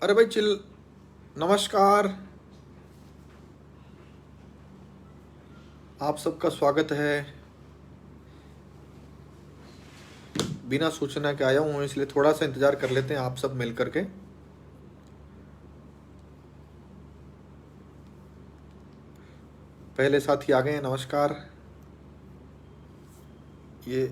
अरे भाई चिल। नमस्कार। आप सबका स्वागत है। बिना सूचना के आया हूँ, इसलिए थोड़ा सा इंतजार कर लेते हैं आप सब मिल करके। पहले साथी आ गए हैं, नमस्कार। ये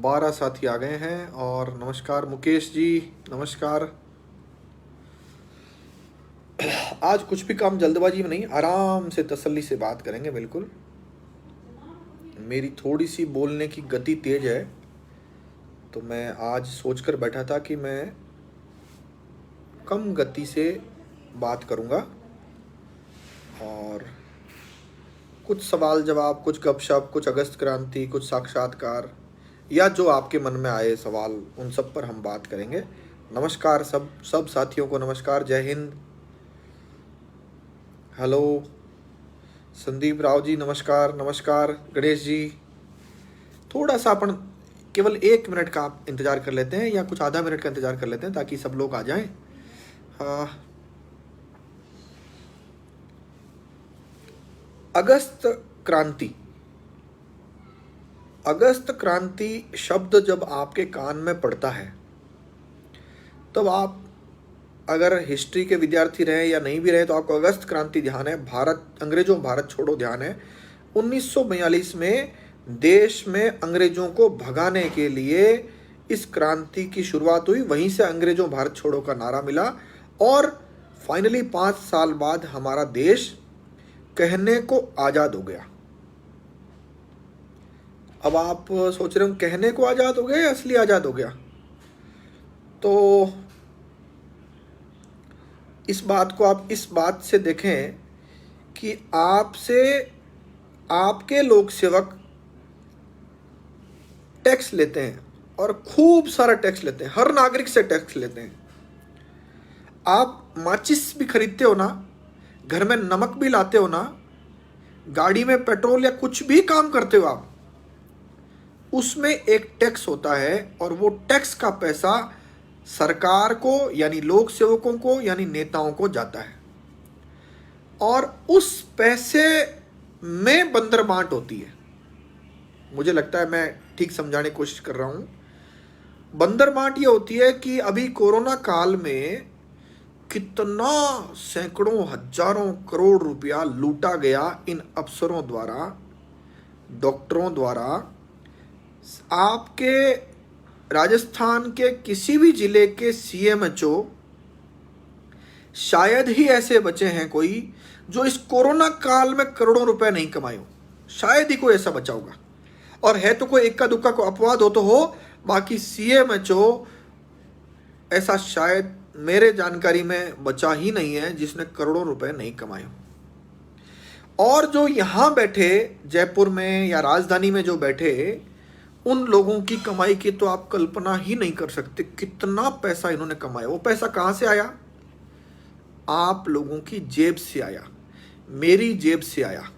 12 साथी आ गए हैं। और नमस्कार मुकेश जी, नमस्कार। आज कुछ भी काम जल्दबाजी में नहीं, आराम से तसल्ली से बात करेंगे। बिल्कुल मेरी थोड़ी सी बोलने की गति तेज है, तो मैं आज सोचकर बैठा था कि मैं कम गति से बात करूंगा और कुछ सवाल जवाब, कुछ गपशप, कुछ अगस्त क्रांति, कुछ साक्षात्कार, या जो आपके मन में आए सवाल, उन सब पर हम बात करेंगे। नमस्कार सब साथियों को नमस्कार, जय हिंद। हेलो संदीप राव जी, नमस्कार। नमस्कार गणेश जी। थोड़ा सा अपन केवल 1 मिनट का आप इंतज़ार कर लेते हैं, या कुछ आधा मिनट का इंतज़ार कर लेते हैं, ताकि सब लोग आ जाएं। अगस्त क्रांति। अगस्त क्रांति शब्द जब आपके कान में पड़ता है, तब आप अगर हिस्ट्री के विद्यार्थी रहे या नहीं भी रहे, तो आपको अगस्त क्रांति ध्यान है। अंग्रेजों भारत छोड़ो ध्यान है। 1942 में देश में अंग्रेजों को भगाने के लिए इस क्रांति की शुरुआत हुई। वहीं से अंग्रेजों भारत छोड़ो का नारा मिला, और फाइनली 5 साल बाद हमारा देश कहने को आज़ाद हो गया। अब आप सोच रहे हो कहने को आज़ाद हो गया या असली आज़ाद हो गया? तो इस बात को आप इस बात से देखें कि आपसे आपके लोक सेवक टैक्स लेते हैं, और खूब सारा टैक्स लेते हैं, हर नागरिक से टैक्स लेते हैं। आप माचिस भी खरीदते हो ना, घर में नमक भी लाते हो ना, गाड़ी में पेट्रोल या कुछ भी काम करते हो आप, उसमें एक टैक्स होता है, और वो टैक्स का पैसा सरकार को यानी लोक सेवकों को यानी नेताओं को जाता है, और उस पैसे में बंदर बांट होती है। मुझे लगता है मैं ठीक समझाने की कोशिश कर रहा हूं। बंदर बांट ये होती है कि अभी कोरोना काल में कितना सैकड़ों हजारों करोड़ रुपया लूटा गया इन अफसरों द्वारा, डॉक्टरों द्वारा। आपके राजस्थान के किसी भी जिले के सीएमएचओ शायद ही ऐसे बचे हैं कोई जो इस कोरोना काल में करोड़ों रुपए नहीं कमाए हो। शायद ही कोई ऐसा बचा होगा, और है तो कोई इक्का दुक्का को अपवाद हो तो हो, बाकी सीएमएचओ ऐसा शायद मेरे जानकारी में बचा ही नहीं है जिसने करोड़ों रुपए नहीं कमाए हो। और जो यहां बैठे जयपुर में या राजधानी में जो बैठे, उन लोगों की कमाई की तो आप कल्पना ही नहीं कर सकते कितना पैसा इन्होंने कमाया। वो पैसा कहां से आया? आप लोगों की जेब से आया, मेरी जेब से आया।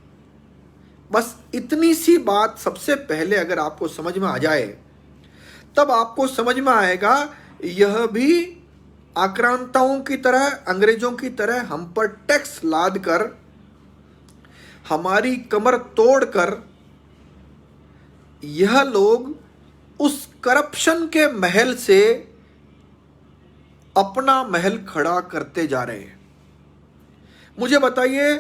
बस इतनी सी बात सबसे पहले अगर आपको समझ में आ जाए, तब आपको समझ में आएगा यह भी आक्रांताओं की तरह, अंग्रेजों की तरह हम पर टैक्स लाद कर, हमारी कमर तोड़कर यह लोग उस करप्शन के महल से अपना महल खड़ा करते जा रहे हैं। मुझे बताइए,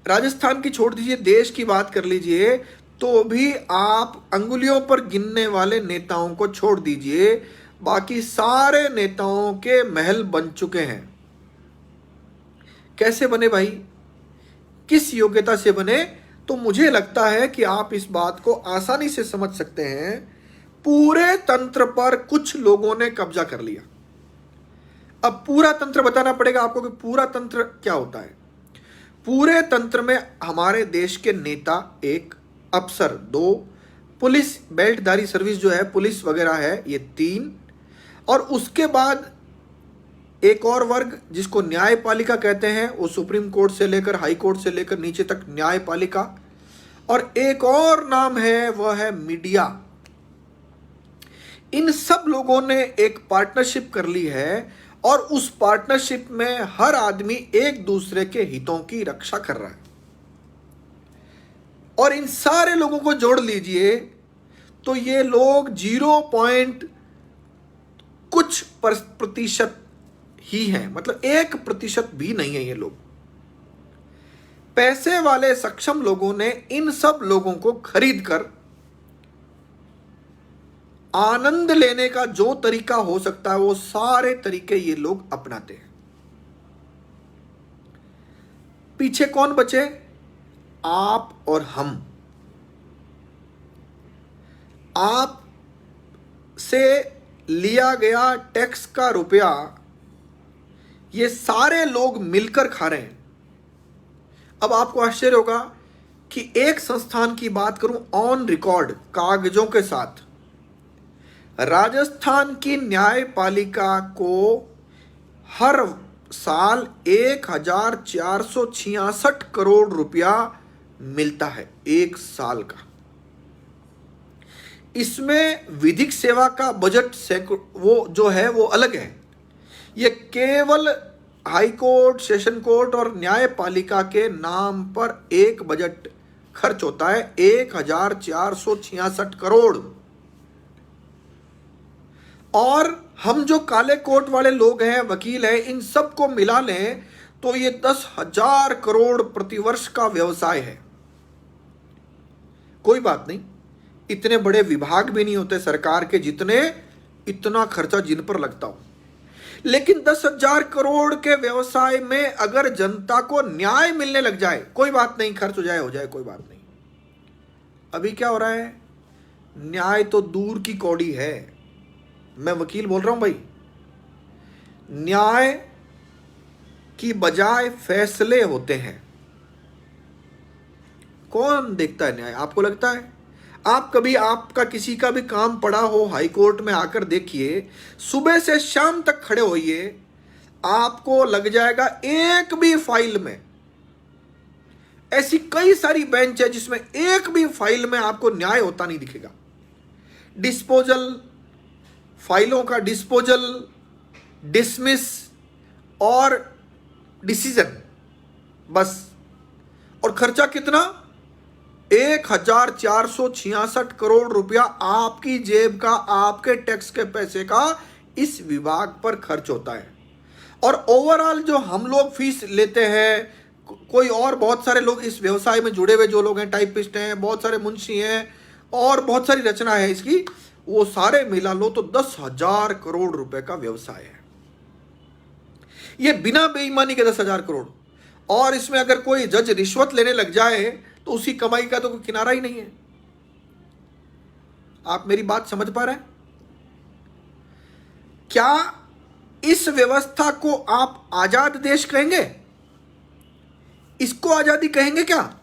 राजस्थान की छोड़ दीजिए, देश की बात कर लीजिए, तो भी आप अंगुलियों पर गिनने वाले नेताओं को छोड़ दीजिए, बाकी सारे नेताओं के महल बन चुके हैं। कैसे बने भाई? किस योग्यता से बने? तो मुझे लगता है कि आप इस बात को आसानी से समझ सकते हैं। पूरे तंत्र पर कुछ लोगों ने कब्जा कर लिया। अब पूरा तंत्र बताना पड़ेगा आपको कि पूरा तंत्र क्या होता है। पूरे तंत्र में हमारे देश के नेता 1, अफसर 2, पुलिस बेल्टधारी सर्विस जो है पुलिस वगैरह है ये 3, और उसके बाद एक और वर्ग जिसको न्यायपालिका कहते हैं, वो सुप्रीम कोर्ट से लेकर हाई कोर्ट से लेकर नीचे तक न्यायपालिका, और एक और नाम है वह है मीडिया। इन सब लोगों ने एक पार्टनरशिप कर ली है और उस पार्टनरशिप में हर आदमी एक दूसरे के हितों की रक्षा कर रहा है। और इन सारे लोगों को जोड़ लीजिए तो ये लोग 0 पॉइंट कुछ प्रतिशत ही हैं, मतलब 1% भी नहीं है। ये लोग पैसे वाले सक्षम लोगों ने इन सब लोगों को खरीद कर आनंद लेने का जो तरीका हो सकता है वो सारे तरीके ये लोग अपनाते हैं। पीछे कौन बचे? आप और हम। आप से लिया गया टैक्स का रुपया ये सारे लोग मिलकर खा रहे हैं। अब आपको आश्चर्य होगा कि एक संस्थान की बात करूं ऑन रिकॉर्ड कागजों के साथ, राजस्थान की न्यायपालिका को हर साल 1466 करोड़ रुपया मिलता है, एक साल का। इसमें विधिक सेवा का बजट वो जो है वो अलग है। ये केवल हाई कोर्ट, सेशन कोर्ट और न्यायपालिका के नाम पर एक बजट खर्च होता है 1466 करोड़। और हम जो काले कोट वाले लोग हैं, वकील हैं, इन सबको मिला लें तो ये 10,000 करोड़ प्रतिवर्ष का व्यवसाय है। कोई बात नहीं, इतने बड़े विभाग भी नहीं होते सरकार के जितने इतना खर्चा जिन पर लगता हो। लेकिन 10,000 करोड़ के व्यवसाय में अगर जनता को न्याय मिलने लग जाए, कोई बात नहीं, खर्च हो जाए, कोई बात नहीं। अभी क्या हो रहा है? न्याय तो दूर की कौड़ी है। मैं वकील बोल रहा हूं भाई, न्याय की बजाय फैसले होते हैं। कौन देखता है न्याय? आपको लगता है? आप कभी आपका किसी का भी काम पड़ा हो हाई कोर्ट में, आकर देखिए, सुबह से शाम तक खड़े होइए, आपको लग जाएगा एक भी फाइल में, ऐसी कई सारी बेंच है जिसमें एक भी फाइल में आपको न्याय होता नहीं दिखेगा। डिस्पोजल, फाइलों का डिस्पोजल, डिसमिस और डिसीजन, बस। और खर्चा कितना? 1466 करोड़ रुपया आपकी जेब का, आपके टैक्स के पैसे का इस विभाग पर खर्च होता है। और ओवरऑल जो हम लोग फीस लेते हैं, कोई और बहुत सारे लोग इस व्यवसाय में जुड़े हुए जो लोग हैं, टाइपिस्ट हैं, बहुत सारे मुंशी हैं और बहुत सारी रचना है इसकी, वो सारे मिला लो तो 10,000 करोड़ रुपए का व्यवसाय है। ये बिना बेईमानी के 10,000 करोड़। और इसमें अगर कोई जज रिश्वत लेने लग जाए तो उसकी कमाई का तो कोई किनारा ही नहीं है। आप मेरी बात समझ पा रहे हैं? क्या इस व्यवस्था को आप आजाद देश कहेंगे? इसको आजादी कहेंगे क्या?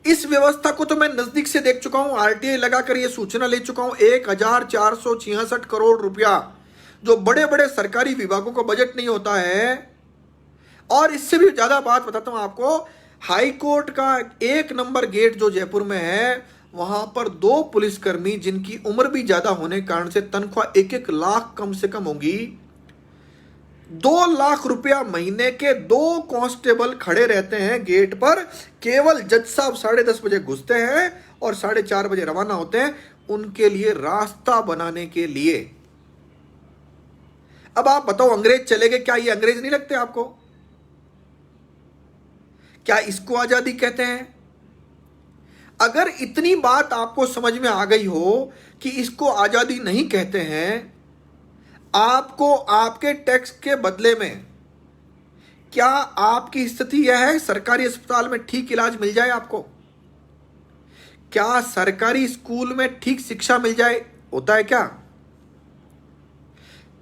इस व्यवस्था को तो मैं नजदीक से देख चुका हूं, आरटीआई लगाकर यह सूचना ले चुका हूं। 1466 करोड़ रुपया जो बड़े बड़े सरकारी विभागों का बजट नहीं होता है। और इससे भी ज्यादा बात बताता हूं आपको, हाई कोर्ट का 1 नंबर गेट जो जयपुर में है, वहां पर 2 पुलिसकर्मी जिनकी उम्र भी ज्यादा होने के कारण से तनख्वाह 1-1 लाख कम से कम होगी, 2 लाख रुपया महीने के 2 कांस्टेबल खड़े रहते हैं गेट पर। केवल जज साहब 10:30 बजे घुसते हैं और 4:30 बजे रवाना होते हैं, उनके लिए रास्ता बनाने के लिए। अब आप बताओ, अंग्रेज चले गए, क्या ये अंग्रेज नहीं लगते आपको? क्या इसको आजादी कहते हैं? अगर इतनी बात आपको समझ में आ गई हो कि इसको आजादी नहीं कहते हैं, आपको आपके टैक्स के बदले में क्या आपकी स्थिति यह है सरकारी अस्पताल में ठीक इलाज मिल जाए आपको? क्या सरकारी स्कूल में ठीक शिक्षा मिल जाए? होता है क्या?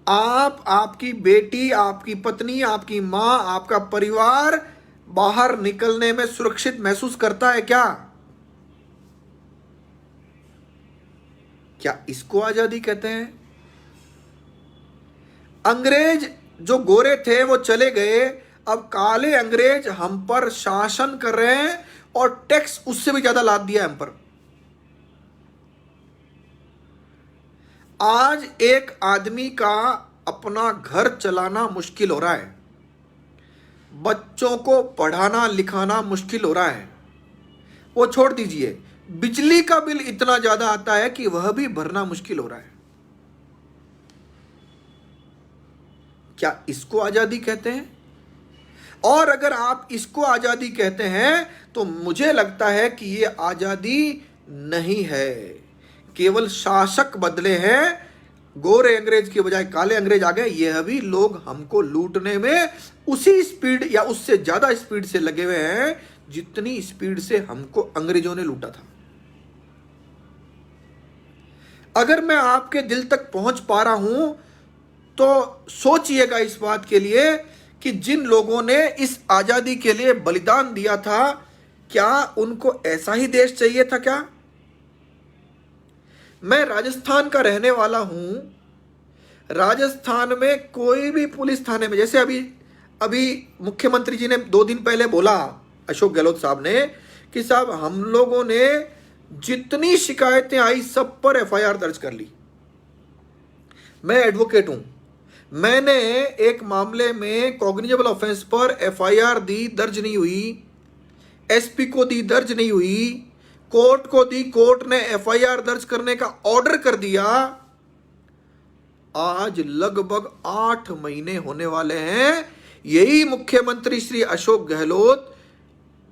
आप, आपकी बेटी, आपकी पत्नी, आपकी मां, आपका परिवार बाहर निकलने में सुरक्षित महसूस करता है क्या? क्या इसको आजादी कहते हैं? अंग्रेज जो गोरे थे वो चले गए, अब काले अंग्रेज हम पर शासन कर रहे हैं और टैक्स उससे भी ज्यादा लाद दिया है हम पर। आज एक आदमी का अपना घर चलाना मुश्किल हो रहा है, बच्चों को पढ़ाना लिखाना मुश्किल हो रहा है। वो छोड़ दीजिए, बिजली का बिल इतना ज्यादा आता है कि वह भी भरना मुश्किल हो रहा है। क्या इसको आजादी कहते हैं? और अगर आप इसको आजादी कहते हैं तो मुझे लगता है कि ये आजादी नहीं है। केवल शासक बदले हैं, गोरे अंग्रेज की बजाय काले अंग्रेज आ गए। यह भी लोग हमको लूटने में उसी स्पीड या उससे ज्यादा स्पीड से लगे हुए हैं जितनी स्पीड से हमको अंग्रेजों ने लूटा था। अगर मैं आपके दिल तक पहुंच पा रहा हूं तो सोचिएगा इस बात के लिए कि जिन लोगों ने इस आजादी के लिए बलिदान दिया था, क्या उनको ऐसा ही देश चाहिए था क्या? मैं राजस्थान का रहने वाला हूं। राजस्थान में कोई भी पुलिस थाने में, जैसे अभी मुख्यमंत्री जी ने 2 दिन पहले बोला, अशोक गहलोत साहब ने, कि साहब हम लोगों ने जितनी शिकायतें आई सब पर एफआईआर दर्ज कर ली। मैं एडवोकेट हूं, मैंने एक मामले में कॉग्निजेबल ऑफेंस पर एफआईआर दी, दर्ज नहीं हुई। एसपी को दी, दर्ज नहीं हुई। कोर्ट को दी, कोर्ट ने एफआईआर दर्ज करने का ऑर्डर कर दिया। आज लगभग 8 महीने होने वाले हैं। यही मुख्यमंत्री श्री अशोक गहलोत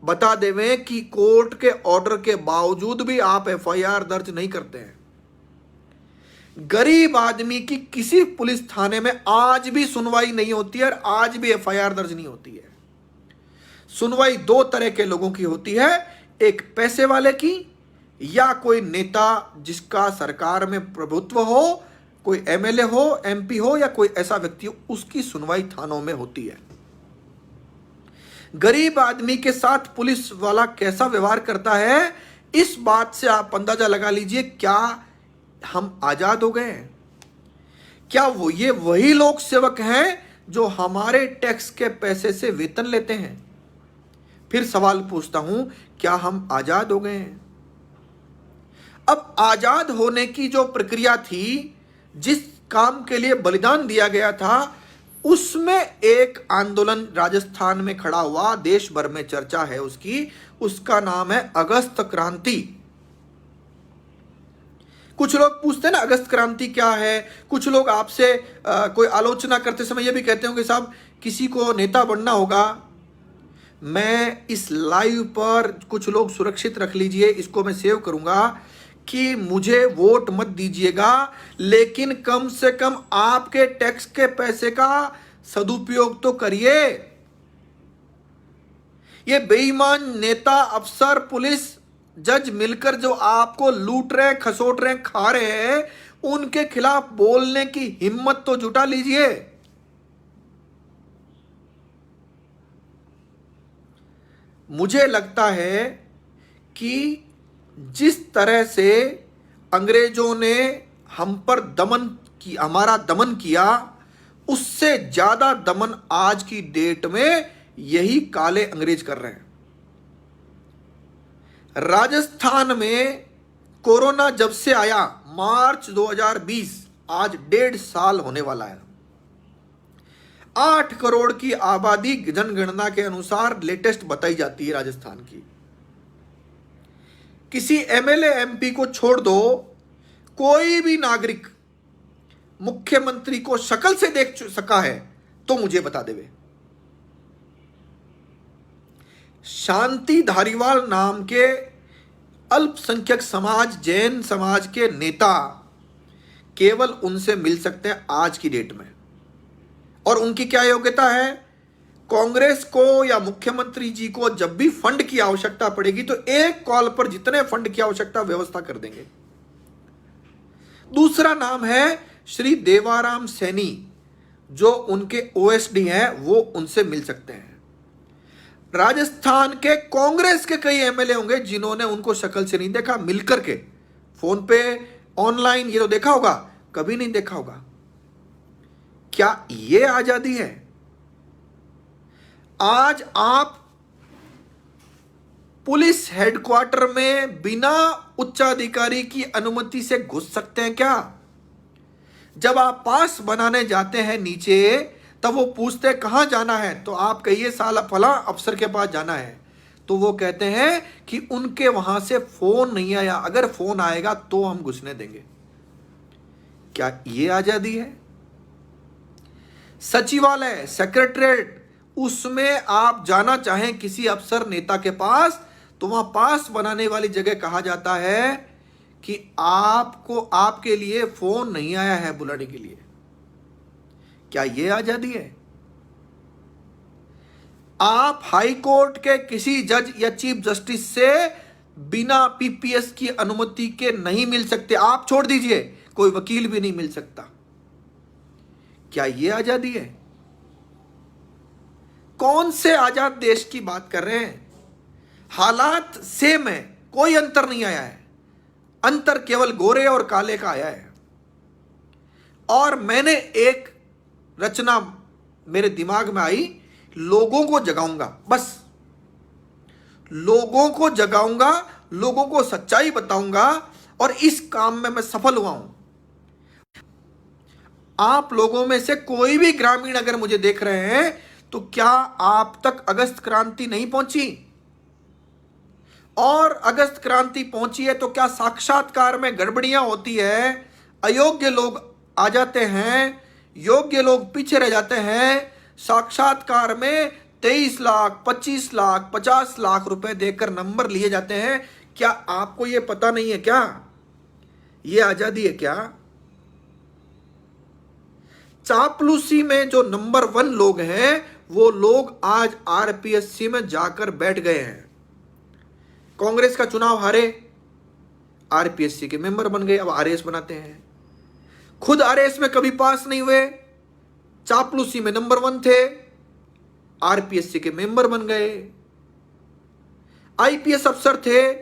बता देवें कि कोर्ट के ऑर्डर के बावजूद भी आप एफआईआर दर्ज नहीं करते हैं। गरीब आदमी की किसी पुलिस थाने में आज भी सुनवाई नहीं होती है और आज भी एफआईआर दर्ज नहीं होती है। सुनवाई 2 तरह के लोगों की होती है, एक पैसे वाले की या कोई नेता जिसका सरकार में प्रभुत्व हो, कोई एमएलए हो, एमपी हो या कोई ऐसा व्यक्ति हो, उसकी सुनवाई थानों में होती है। गरीब आदमी के साथ पुलिस वाला कैसा व्यवहार करता है, इस बात से आप अंदाजा लगा लीजिए क्या हम आजाद हो गए हैं? क्या ये वही लोक सेवक हैं जो हमारे टैक्स के पैसे से वेतन लेते हैं? फिर सवाल पूछता हूं, क्या हम आजाद हो गए हैं? अब आजाद होने की जो प्रक्रिया थी, जिस काम के लिए बलिदान दिया गया था, उसमें एक आंदोलन राजस्थान में खड़ा हुआ, देश भर में चर्चा है उसकी, उसका नाम है अगस्त क्रांति। कुछ लोग पूछते हैं ना अगस्त क्रांति क्या है। कुछ लोग आपसे कोई आलोचना करते समय यह भी कहते होंगे साहब किसी को नेता बनना होगा। मैं इस लाइव पर, कुछ लोग सुरक्षित रख लीजिए, इसको मैं सेव करूंगा, कि मुझे वोट मत दीजिएगा, लेकिन कम से कम आपके टैक्स के पैसे का सदुपयोग तो करिए। ये बेईमान नेता, अफसर, पुलिस, जज मिलकर जो आपको लूट रहे, खसोट रहे, खा रहे हैं, उनके खिलाफ बोलने की हिम्मत तो जुटा लीजिए। मुझे लगता है कि जिस तरह से अंग्रेजों ने हम पर हमारा दमन किया, उससे ज्यादा दमन आज की डेट में यही काले अंग्रेज कर रहे हैं। राजस्थान में कोरोना जब से आया, मार्च 2020, आज 1.5 साल होने वाला है। 8 करोड़ की आबादी जनगणना के अनुसार लेटेस्ट बताई जाती है राजस्थान की। किसी एमएलए एमपी को छोड़ दो, कोई भी नागरिक मुख्यमंत्री को शक्ल से देख सका है तो मुझे बता देवे। शांति धारीवाल नाम के अल्पसंख्यक समाज, जैन समाज के नेता केवल उनसे मिल सकते हैं आज की डेट में। और उनकी क्या योग्यता है? कांग्रेस को या मुख्यमंत्री जी को जब भी फंड की आवश्यकता पड़ेगी तो एक कॉल पर जितने फंड की आवश्यकता व्यवस्था कर देंगे। दूसरा नाम है श्री देवाराम सैनी, जो उनके ओएसडी हैं, वो उनसे मिल सकते हैं। राजस्थान के कांग्रेस के कई एमएलए होंगे जिन्होंने उनको शक्ल से नहीं देखा, मिलकर के फोन पे, ऑनलाइन ये तो देखा होगा, कभी नहीं देखा होगा। क्या ये आजादी है? आज आप पुलिस हेडक्वार्टर में बिना उच्चाधिकारी की अनुमति से घुस सकते हैं क्या? जब आप पास बनाने जाते हैं नीचे, तब वो पूछते हैं कहाँ जाना है, तो आप कहिए साला फला अफसर के पास जाना है, तो वो कहते हैं कि उनके वहां से फोन नहीं आया, अगर फोन आएगा तो हम घुसने देंगे। क्या ये आजादी है? सचिवालय, सेक्रेटरीट, उसमें आप जाना चाहें किसी अफसर नेता के पास, तो वहां पास बनाने वाली जगह कहा जाता है कि आपको, आपके लिए फोन नहीं आया है बुलाने के लिए। क्या ये आजादी है? आप हाई कोर्ट के किसी जज या चीफ जस्टिस से बिना पीपीएस की अनुमति के नहीं मिल सकते। आप छोड़ दीजिए, कोई वकील भी नहीं मिल सकता। क्या ये आजादी है? कौन से आजाद देश की बात कर रहे हैं? हालात सेम है, कोई अंतर नहीं आया है, अंतर केवल गोरे और काले का आया है। और मैंने एक रचना मेरे दिमाग में आई, लोगों को जगाऊंगा, बस लोगों को जगाऊंगा, लोगों को सच्चाई बताऊंगा, और इस काम में मैं सफल हुआ हूं। आप लोगों में से कोई भी ग्रामीण अगर मुझे देख रहे हैं, तो क्या आप तक अगस्त क्रांति नहीं पहुंची? और अगस्त क्रांति पहुंची है तो क्या साक्षात्कार में गड़बड़ियां होती है, अयोग्य लोग आ जाते हैं, योग्य लोग पीछे रह जाते हैं, साक्षात्कार में 23 लाख, 25 लाख, 50 लाख रुपए देकर नंबर लिए जाते हैं? क्या आपको यह पता नहीं है? क्या यह आजादी है? क्या चापलूसी में जो नंबर 1 लोग हैं, वो लोग आज आरपीएससी में जाकर बैठ गए हैं। कांग्रेस का चुनाव हारे, आरपीएससी के मेंबर बन गए, अब आरएस बनाते हैं। खुद आरएस में कभी पास नहीं हुए, चापलूसी में नंबर 1 थे, आरपीएससी के मेंबर बन गए। आईपीएस अफसर थे,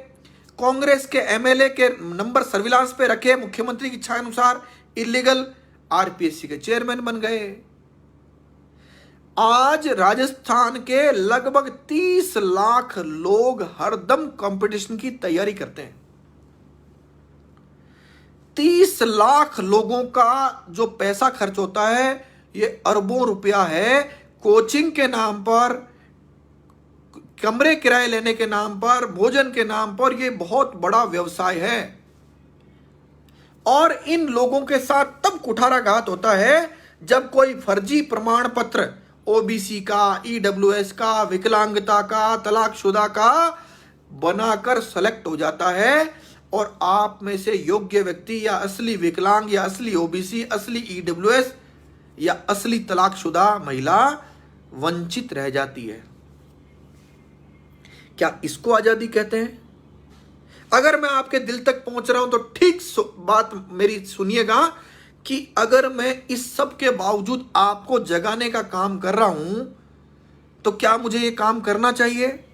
कांग्रेस के एमएलए के नंबर सर्विलांस पे रखे, मुख्यमंत्री की इच्छा अनुसार इलीगल, आरपीएससी के चेयरमैन बन गए। आज राजस्थान के लगभग 30 लाख लोग हरदम कंपटीशन की तैयारी करते हैं। 30 लाख लोगों का जो पैसा खर्च होता है, ये अरबों रुपया है। कोचिंग के नाम पर, कमरे किराए लेने के नाम पर, भोजन के नाम पर, ये बहुत बड़ा व्यवसाय है। और इन लोगों के साथ तब कुठाराघात होता है जब कोई फर्जी प्रमाण पत्र ओबीसी का, ईडब्ल्यूएस का, विकलांगता का, तलाकशुदा का बनाकर सेलेक्ट हो जाता है, और आप में से योग्य व्यक्ति या असली विकलांग या असली ओबीसी, असली ईडब्ल्यूएस या असली तलाकशुदा महिला वंचित रह जाती है। क्या इसको आजादी कहते हैं? अगर मैं आपके दिल तक पहुंच रहा हूं तो ठीक बात मेरी सुनिएगा कि अगर मैं इस सब के बावजूद आपको जगाने का काम कर रहा हूं, तो क्या मुझे ये काम करना चाहिए?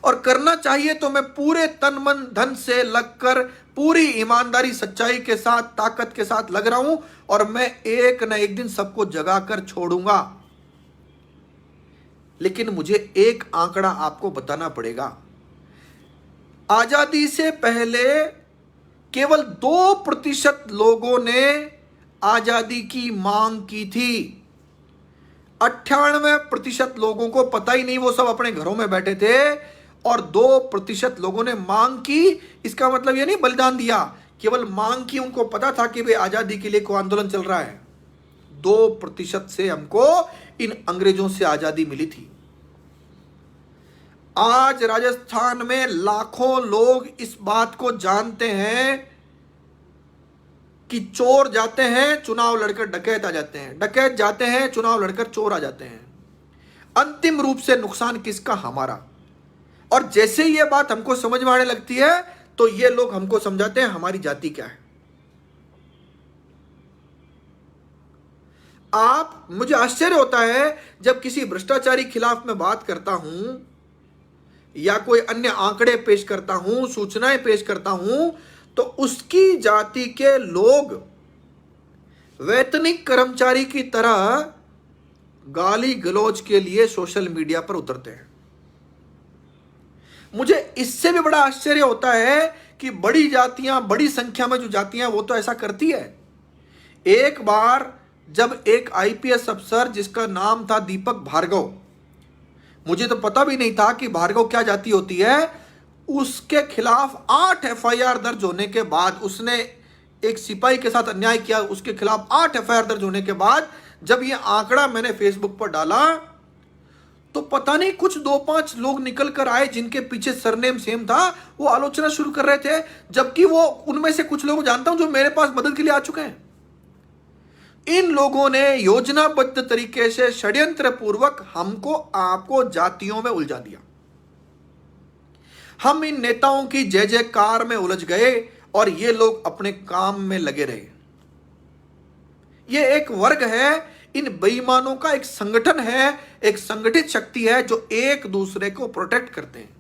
और करना चाहिए तो मैं पूरे तन मन धन से लगकर, पूरी ईमानदारी सच्चाई के साथ, ताकत के साथ लग रहा हूं, और मैं एक न एक दिन सबको जगाकर छोड़ूंगा। लेकिन मुझे एक आंकड़ा आपको बताना पड़ेगा। आजादी से पहले केवल 2% लोगों ने आजादी की मांग की थी। 98% लोगों को पता ही नहीं, वो सब अपने घरों में बैठे थे, और 2% लोगों ने मांग की। इसका मतलब ये नहीं बलिदान दिया, केवल मांग की। उनको पता था कि वे आजादी के लिए कोई आंदोलन चल रहा है। 2% से हमको इन अंग्रेजों से आजादी मिली थी। आज राजस्थान में लाखों लोग इस बात को जानते हैं कि चोर जाते हैं, चुनाव लड़कर डकैत आ जाते हैं, डकैत जाते हैं, चुनाव लड़कर चोर आ जाते हैं। अंतिम रूप से नुकसान किसका? हमारा। और जैसे ये बात हमको समझ में आने लगती है, तो ये लोग हमको समझाते हैं हमारी जाति क्या है। मुझे आश्चर्य होता है जब किसी भ्रष्टाचारी खिलाफ मैं बात करता हूं, या कोई अन्य आंकड़े पेश करता हूं, सूचनाएं पेश करता हूं, तो उसकी जाति के लोग वैतनिक कर्मचारी की तरह गाली गलौज के लिए सोशल मीडिया पर उतरते हैं। मुझे इससे भी बड़ा आश्चर्य होता है कि बड़ी जातियां, बड़ी संख्या में जो जातियां, वो तो ऐसा करती है। एक बार जब एक आईपीएस अफसर जिसका नाम था दीपक भार्गव, मुझे तो पता भी नहीं था कि भार्गव क्या जाति होती है, उसके खिलाफ 8 एफआईआर दर्ज होने के बाद, उसने एक सिपाही के साथ अन्याय किया, उसके खिलाफ 8 एफआईआर दर्ज होने के बाद जब ये आंकड़ा मैंने फेसबुक पर डाला तो पता नहीं कुछ 2-5 लोग निकल कर आए जिनके पीछे सरनेम सेम था, वो आलोचना शुरू कर रहे थे, जबकि वो उनमें से कुछ लोग जानता हूं जो मेरे पास मदद के लिए आ चुके हैं। इन लोगों ने योजनाबद्ध तरीके से षड्यंत्र पूर्वक हमको आपको जातियों में उलझा दिया। हम इन नेताओं की जय जयकार में उलझ गए और ये लोग अपने काम में लगे रहे। ये एक वर्ग है, इन बेईमानों का एक संगठन है, एक संगठित शक्ति है जो एक दूसरे को प्रोटेक्ट करते हैं।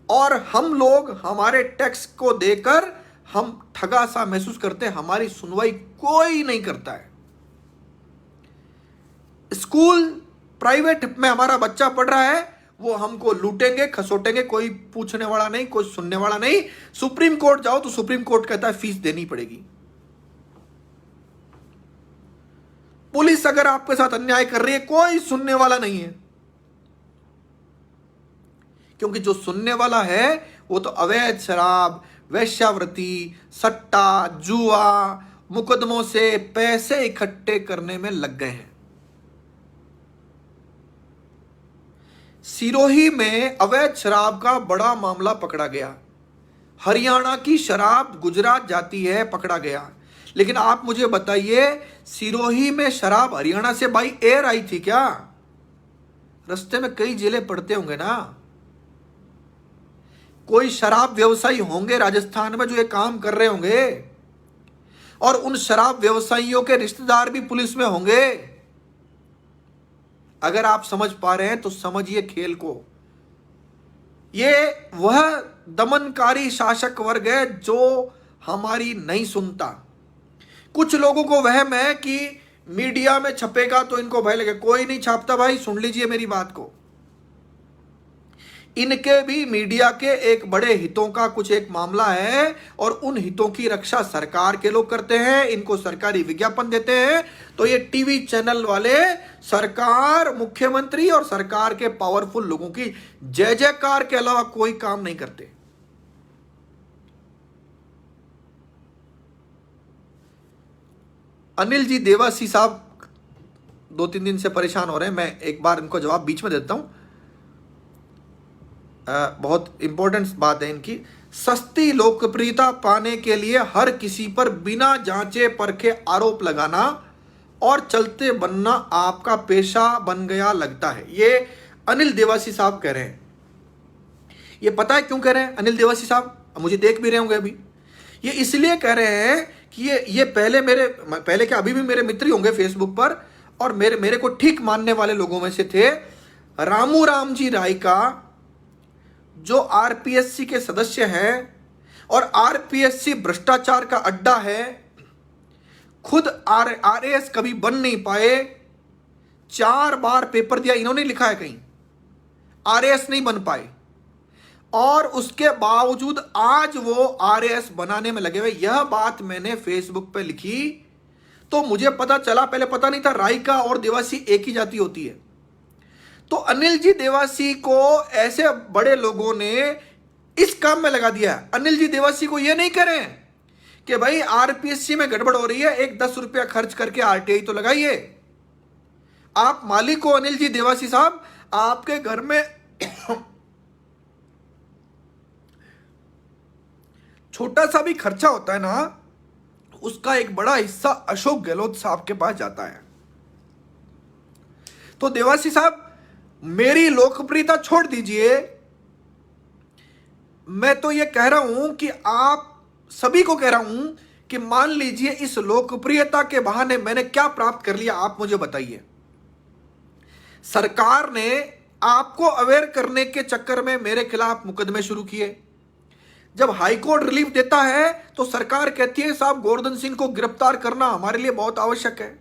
और हम लोग हमारे टैक्स को देकर हम ठगा सा महसूस करते हैं, हमारी सुनवाई कोई नहीं करता है। स्कूल प्राइवेट में हमारा बच्चा पढ़ रहा है, वो हमको लूटेंगे, खसोटेंगे, कोई पूछने वाला नहीं, कोई सुनने वाला नहीं। सुप्रीम कोर्ट जाओ तो सुप्रीम कोर्ट कहता है फीस देनी पड़ेगी। पुलिस अगर आपके साथ अन्याय कर रही है, कोई सुनने वाला नहीं है, क्योंकि जो सुनने वाला है वो तो अवैध शराब, वेश्यावृत्ति, सट्टा, जुआ, मुकदमों से पैसे इकट्ठे करने में लग गए हैं। सिरोही में अवैध शराब का बड़ा मामला पकड़ा गया। हरियाणा की शराब गुजरात जाती है, पकड़ा गया। लेकिन आप मुझे बताइए, सिरोही में शराब हरियाणा से बाई एयर आई थी क्या? रास्ते में कई जिले पड़ते होंगे ना। कोई शराब व्यवसायी होंगे राजस्थान में जो ये काम कर रहे होंगे, और उन शराब व्यवसायियों के रिश्तेदार भी पुलिस में होंगे। अगर आप समझ पा रहे हैं तो समझिए खेल को। ये वह दमनकारी शासक वर्ग है जो हमारी नहीं सुनता। कुछ लोगों को वहम है कि मीडिया में छपेगा तो इनको भय लगेगा। कोई नहीं छापता भाई, सुन लीजिए मेरी बात को। इनके भी मीडिया के एक बड़े हितों का कुछ एक मामला है, और उन हितों की रक्षा सरकार के लोग करते हैं, इनको सरकारी विज्ञापन देते हैं। तो ये टीवी चैनल वाले सरकार, मुख्यमंत्री और सरकार के पावरफुल लोगों की जय जयकार के अलावा कोई काम नहीं करते। अनिल जी देवासी साहब 2-3 दिन से परेशान हो रहे हैं, मैं एक बार इनको जवाब बीच में देता हूं। बहुत इंपॉर्टेंट बात है इनकी। सस्ती लोकप्रियता पाने के लिए हर किसी पर बिना जांचे परखे आरोप लगाना और चलते बनना आपका पेशा बन गया लगता है। ये अनिल देवासी साहब कह रहे हैं। ये पता है क्यों कह रहे हैं अनिल देवासी साहब? मुझे देख भी रहे होंगे अभी। ये इसलिए कह रहे हैं कि ये पहले क्या, अभी भी मेरे मित्र ही होंगे फेसबुक पर, और मेरे को ठीक मानने वाले लोगों में से थे। रामू राम जी राय का जो आरपीएससी के सदस्य हैं, और आरपीएससी भ्रष्टाचार का अड्डा है, खुद आरएएस कभी बन नहीं पाए, 4 बार पेपर दिया, इन्होंने लिखा है कहीं, आरएएस नहीं बन पाए, और उसके बावजूद आज वो आरएएस बनाने में लगे हुए। यह बात मैंने फेसबुक पे लिखी तो मुझे पता चला, पहले पता नहीं था, राइका और देवासी एक ही जाति होती है। तो अनिल जी देवासी को ऐसे बड़े लोगों ने इस काम में लगा दिया। अनिल जी देवासी को यह नहीं करें कि भाई आरपीएससी में गड़बड़ हो रही है, एक 10 रुपया खर्च करके आरटीआई तो लगाइए। आप मालिक हो अनिल जी देवासी साहब, आपके घर में छोटा सा भी खर्चा होता है ना, उसका एक बड़ा हिस्सा अशोक गहलोत साहब के पास जाता है। तो देवासी साहब, मेरी लोकप्रियता छोड़ दीजिए, मैं तो यह कह रहा हूं कि आप सभी को कह रहा हूं कि मान लीजिए इस लोकप्रियता के बहाने मैंने क्या प्राप्त कर लिया, आप मुझे बताइए। सरकार ने आपको अवेयर करने के चक्कर में मेरे खिलाफ मुकदमे शुरू किए। जब हाईकोर्ट रिलीफ देता है तो सरकार कहती है साहब गोवर्धन सिंह को गिरफ्तार करना हमारे लिए बहुत आवश्यक है।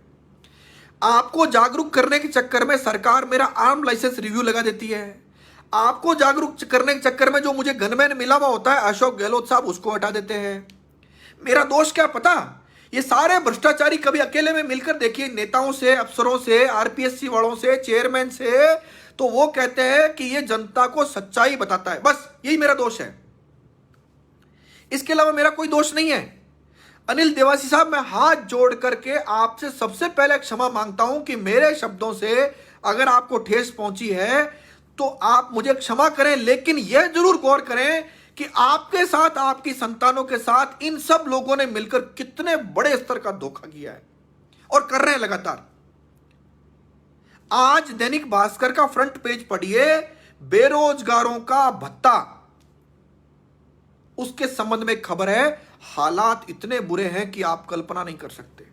आपको जागरूक करने के चक्कर में सरकार मेरा आर्म लाइसेंस रिव्यू लगा देती है। आपको जागरूक करने के चक्कर में जो मुझे गनमैन मिला हुआ होता है अशोक गहलोत साहब, उसको हटा देते हैं। मेरा दोष क्या पता, ये सारे भ्रष्टाचारी कभी अकेले में मिलकर देखिए, नेताओं से, अफसरों से, आरपीएससी वालों से, चेयरमैन से, तो वो कहते हैं कि ये जनता को सच्चाई बताता है, बस यही मेरा दोष है, इसके अलावा मेरा कोई दोष नहीं है। अनिल देवासी साहब, मैं हाथ जोड़ करके आपसे सबसे पहले क्षमा मांगता हूं कि मेरे शब्दों से अगर आपको ठेस पहुंची है तो आप मुझे क्षमा करें, लेकिन यह जरूर गौर करें कि आपके साथ, आपकी संतानों के साथ इन सब लोगों ने मिलकर कितने बड़े स्तर का धोखा किया है और कर रहे हैं लगातार। आज दैनिक भास्कर का फ्रंट पेज पढ़िए, बेरोजगारों का भत्ता, उसके संबंध में खबर है, हालात इतने बुरे हैं कि आप कल्पना नहीं कर सकते।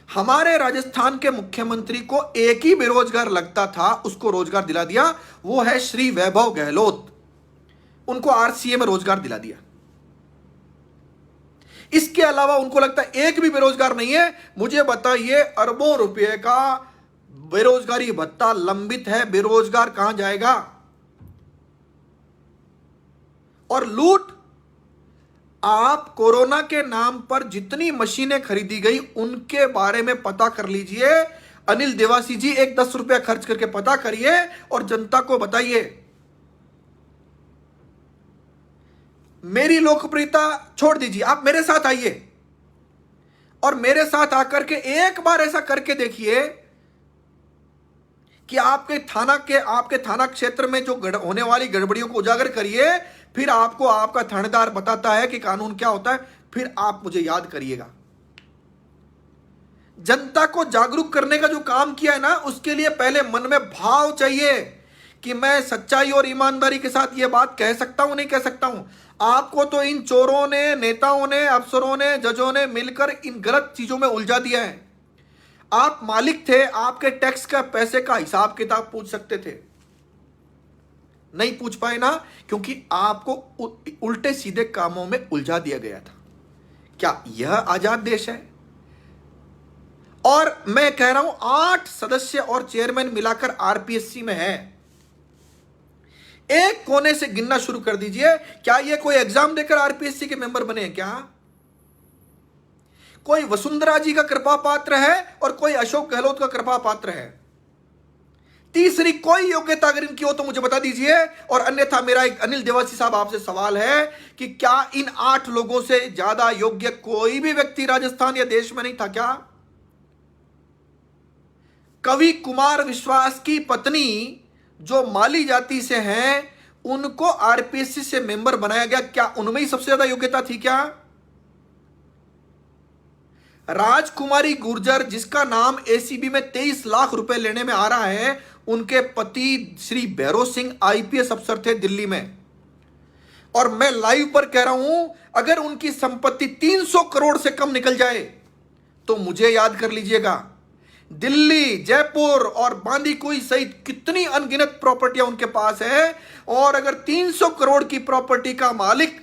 हमारे राजस्थान के मुख्यमंत्री को एक ही बेरोजगार लगता था, उसको रोजगार दिला दिया, वो है श्री वैभव गहलोत, उनको आरसीए में रोजगार दिला दिया। इसके अलावा उनको लगता है एक भी बेरोजगार नहीं है। मुझे बताइए, अरबों रुपए का बेरोजगारी भत्ता लंबित है, बेरोजगार कहां जाएगा? और लूट, आप कोरोना के नाम पर जितनी मशीनें खरीदी गई उनके बारे में पता कर लीजिए। अनिल देवासी जी, एक 10 रुपया खर्च करके पता करिए और जनता को बताइए। मेरी लोकप्रियता छोड़ दीजिए, आप मेरे साथ आइए और मेरे साथ आकर के एक बार ऐसा करके देखिए कि आपके थाना क्षेत्र में जो होने वाली गड़बड़ियों को उजागर करिए, फिर आपको आपका थानेदार बताता है कि कानून क्या होता है, फिर आप मुझे याद करिएगा। जनता को जागरूक करने का जो काम किया है ना, उसके लिए पहले मन में भाव चाहिए कि मैं सच्चाई और ईमानदारी के साथ यह बात कह सकता हूं, नहीं कह सकता हूं। आपको तो इन चोरों ने, नेताओं ने, अफसरों ने, जजों ने मिलकर इन गलत चीजों में उलझा दिया है। आप मालिक थे, आपके टैक्स का पैसे का हिसाब किताब पूछ सकते थे, नहीं पूछ पाए ना, क्योंकि आपको उल्टे सीधे कामों में उलझा दिया गया था। क्या यह आजाद देश है? और मैं कह रहा हूं, 8 सदस्य और चेयरमैन मिलाकर आरपीएससी में है। एक कोने से गिनना शुरू कर दीजिए। क्या यह कोई एग्जाम देकर आरपीएससी के मेंबर बने हैं क्या? कोई वसुंधरा जी का कृपा पात्र है और कोई अशोक गहलोत का कृपा पात्र है। तीसरी कोई योग्यता अगर इनकी हो तो मुझे बता दीजिए, और अन्यथा मेरा एक अनिल देवासी साहब आपसे सवाल है कि क्या इन 8 लोगों से ज्यादा योग्य कोई भी व्यक्ति राजस्थान या देश में नहीं था क्या? कवि कुमार विश्वास की पत्नी जो माली जाति से हैं, उनको आरपीएससी से मेंबर बनाया गया, क्या उनमें ही सबसे ज्यादा योग्यता थी क्या? राजकुमारी गुर्जर, जिसका नाम एसीबी में 23 लाख रुपए लेने में आ रहा है, उनके पति श्री भैरव सिंह आईपीएस अफसर थे दिल्ली में। और मैं लाइव पर कह रहा हूं, अगर उनकी संपत्ति 300 करोड़ से कम निकल जाए तो मुझे याद कर लीजिएगा। दिल्ली, जयपुर और बांदीकुई सहित कितनी अनगिनत प्रॉपर्टियां उनके पास है, और अगर 300 करोड़ की प्रॉपर्टी का मालिक